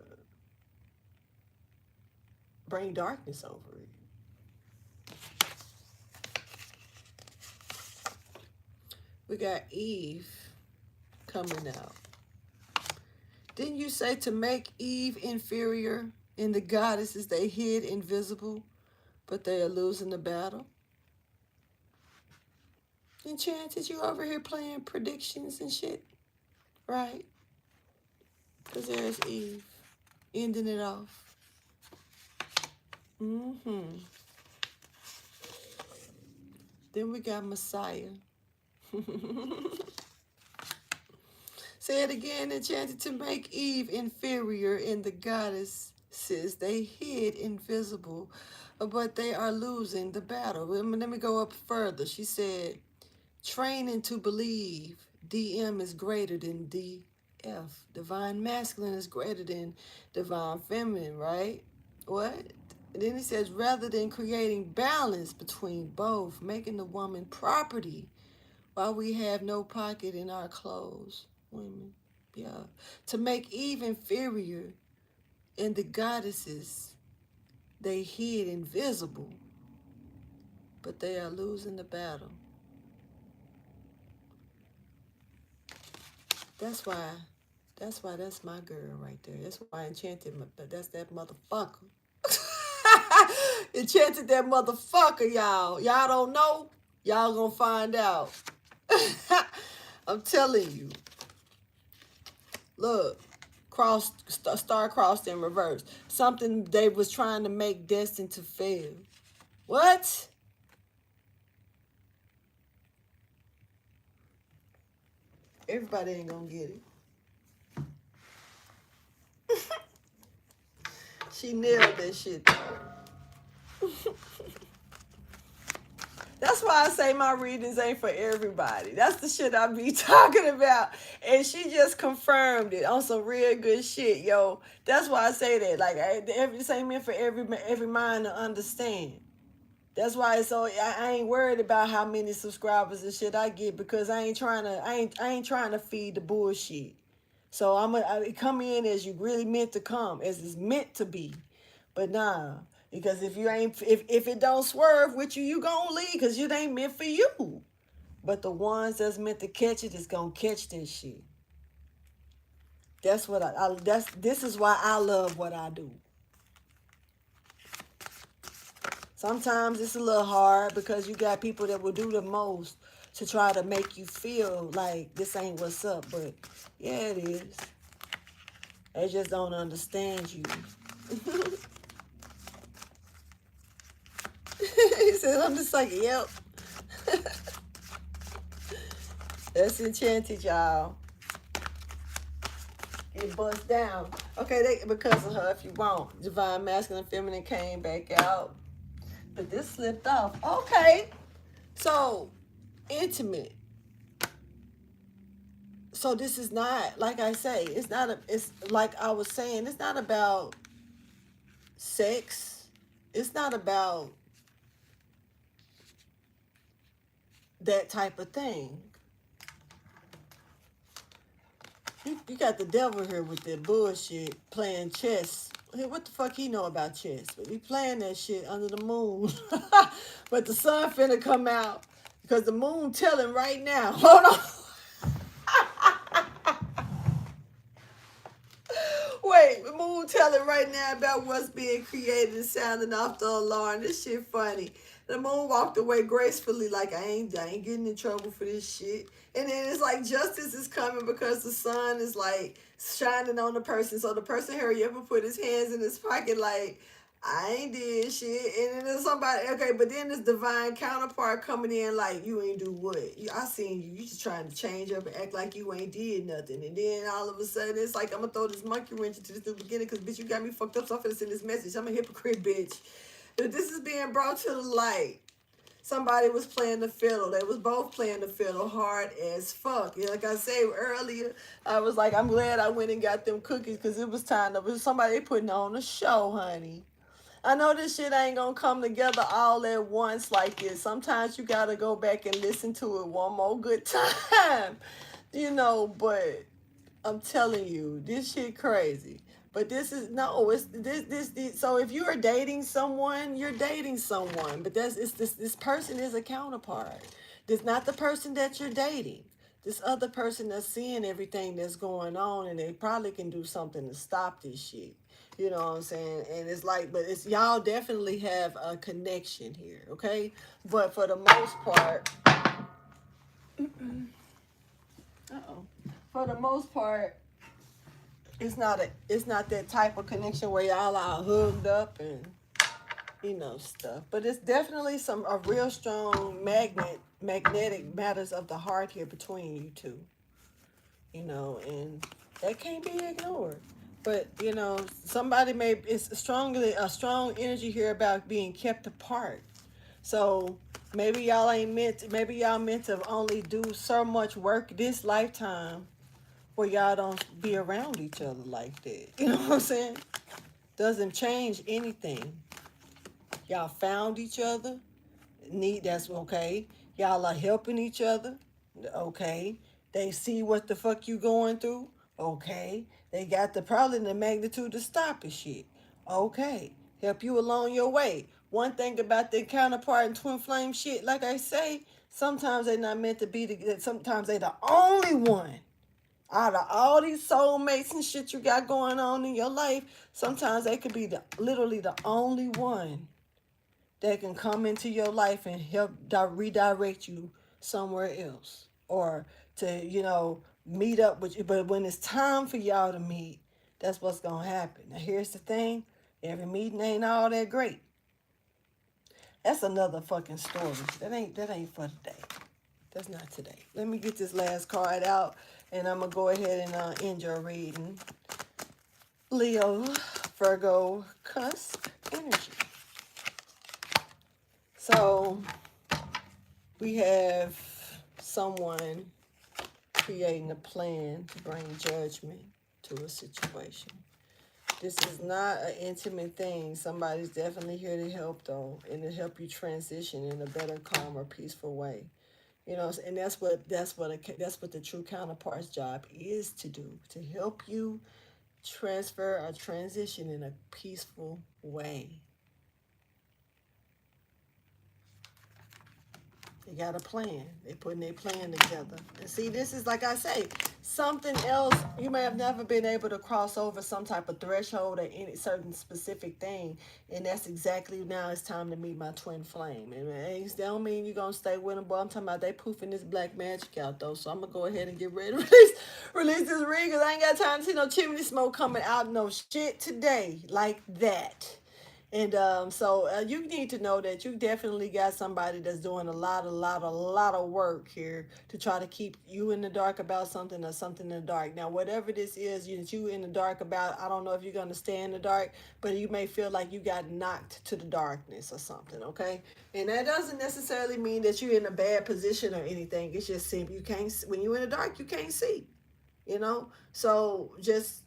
bring darkness over it. We got Eve coming out. Didn't you say to make Eve inferior and the goddesses they hid invisible, but they are losing the battle? Enchanted, you over here playing predictions and shit, right? Because there's Eve ending it off. Then we got Messiah. Say it again, enchanted to make Eve inferior in the goddesses they hid invisible, but they are losing the battle. Let me go up further. She said, training to believe DM is greater than DF. Divine masculine is greater than divine feminine, right? What? And then he says, rather than creating balance between both, making the woman property while we have no pocket in our clothes. Women, yeah. To make Eve inferior and the goddesses they hid invisible, but they are losing the battle. That's why that's my girl right there. That's why I enchanted, that's that motherfucker. Enchanted that motherfucker, y'all. Y'all don't know? Y'all gonna find out. I'm telling you. Look, star-crossed in reverse. Something they was trying to make destined to fail. What? Everybody ain't gonna get it. She nailed that shit though. That's why I say my readings ain't for everybody. That's the shit I be talking about. And she just confirmed it on some real good shit, yo. That's why I say that. Like, this ain't meant for every mind to understand. That's why it's so I ain't worried about how many subscribers and shit I get, because I ain't trying to feed the bullshit. So I come in as you really meant to come, as it's meant to be. But nah, because if it don't swerve with you, you gonna leave, because it ain't meant for you. But the ones that's meant to catch it is gonna catch this shit. That's what this is why I love what I do. Sometimes it's a little hard because you got people that will do the most to try to make you feel like this ain't what's up. But yeah, it is. They just don't understand you. He said, I'm just like, yep. That's enchanted, y'all. It busts down. Okay, because of her, if you want. Divine Masculine Feminine came back out. But this slipped off. Okay. So, intimate. So this is not, like I say, it's like I was saying, it's not about sex. It's not about that type of thing. You got the devil here with that bullshit playing chess. Hey, what the fuck he know about chess? But he playing that shit under the moon. But the sun finna come out because the moon telling right now. Hold on. Wait, the moon telling right now about what's being created and sounding off the alarm. This shit funny. The moon walked away gracefully, like I ain't getting in trouble for this shit. And then it's like justice is coming because the sun is like shining on the person. So the person hurry up and put his hands in his pocket like, I ain't did shit. And then there's somebody, okay, but then this divine counterpart coming in like, you ain't do what? I seen you. You just trying to change up and act like you ain't did nothing. And then all of a sudden, it's like, I'm going to throw this monkey wrench into this new beginning because, bitch, you got me fucked up, so I'm finna send this message. I'm a hypocrite, bitch. But this is being brought to the light. Somebody was playing the fiddle. They was both playing the fiddle hard as fuck. Yeah, like I said earlier, I was like, I'm glad I went and got them cookies because it was time. It was somebody putting on a show, honey. I know this shit ain't gonna come together all at once like this. Sometimes you gotta go back and listen to it one more good time. But I'm telling you, this shit crazy. But this is no, it's this. So if you are dating someone, you're dating someone. But this person is a counterpart. This not the person that you're dating. This other person that's seeing everything that's going on, and they probably can do something to stop this shit. You know what I'm saying? And it's like, but it's y'all definitely have a connection here, okay? But for the most part, for the most part, it's not that type of connection where y'all are hooked up and stuff. But it's definitely a real strong magnetic matters of the heart here between you two. And that can't be ignored. But somebody it's strongly a strong energy here about being kept apart. So maybe y'all maybe y'all meant to only do so much work this lifetime where y'all don't be around each other like that. You know what I'm saying? Doesn't change anything. Y'all found each other. That's okay. Y'all are helping each other. Okay. They see what the fuck you going through. Okay. They got probably the magnitude to stop the shit. Okay. Help you along your way. One thing about their counterpart and twin flame shit, like I say, sometimes they're not meant to be sometimes they're the only one. Out of all these soulmates and shit you got going on in your life, sometimes they could be literally the only one that can come into your life and help redirect you somewhere else, or to meet up with you. But when it's time for y'all to meet, That's what's going to happen. Now, here's the thing. Every meeting ain't all that great. That's another fucking story. That ain't for today. That's not today. Let me get this last card out, and I'm going to go ahead and end your reading. Leo, Virgo, Cusp energy. So, we have someone creating a plan to bring judgment to a situation. This is not an intimate thing. Somebody's definitely here to help, though, and to help you transition in a better, calmer, peaceful way. You know, and that's what the true counterpart's job is to do, to help you transfer or transition in a peaceful way. They got a plan. They putting their plan together. And see, this is like I say, something else. You may have never been able to cross over some type of threshold or any certain specific thing. And that's exactly now it's time to meet my twin flame. And that don't mean you're going to stay with them, boy. I'm talking about they poofing this black magic out, though. So I'm going to go ahead and get ready to release this ring because I ain't got time to see no chimney smoke coming out no shit today like that. And so you need to know that you definitely got somebody that's doing a lot of work here to try to keep you in the dark about something or something in the dark. Now, whatever this is that you in the dark about, I don't know if you're going to stay in the dark, but you may feel like you got knocked to the darkness or something, okay? And that doesn't necessarily mean that you're in a bad position or anything. It's just simple. You can't, when you're in the dark, you can't see, you know? So just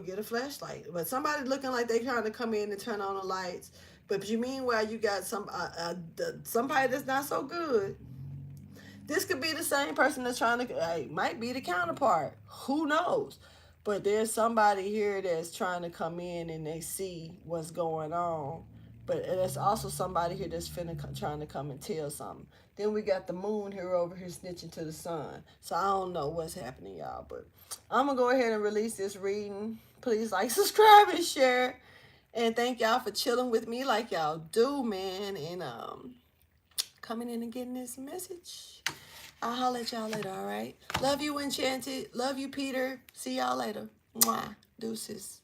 get a flashlight. But somebody looking like they trying to come in and turn on the lights. But you meanwhile, you got somebody that's not so good. This could be the same person that's trying to, might be the counterpart. Who knows? But there's somebody here that's trying to come in and they see what's going on. But there's also somebody here that's trying to come and tell something. Then we got the moon here over here snitching to the sun. So I don't know what's happening, y'all. But I'm going to go ahead and release this reading. Please like, subscribe, and share. And thank y'all for chilling with me like y'all do, man. And coming in and getting this message. I'll holler at y'all later, all right? Love you, Enchanted. Love you, Peter. See y'all later. Mwah. Deuces.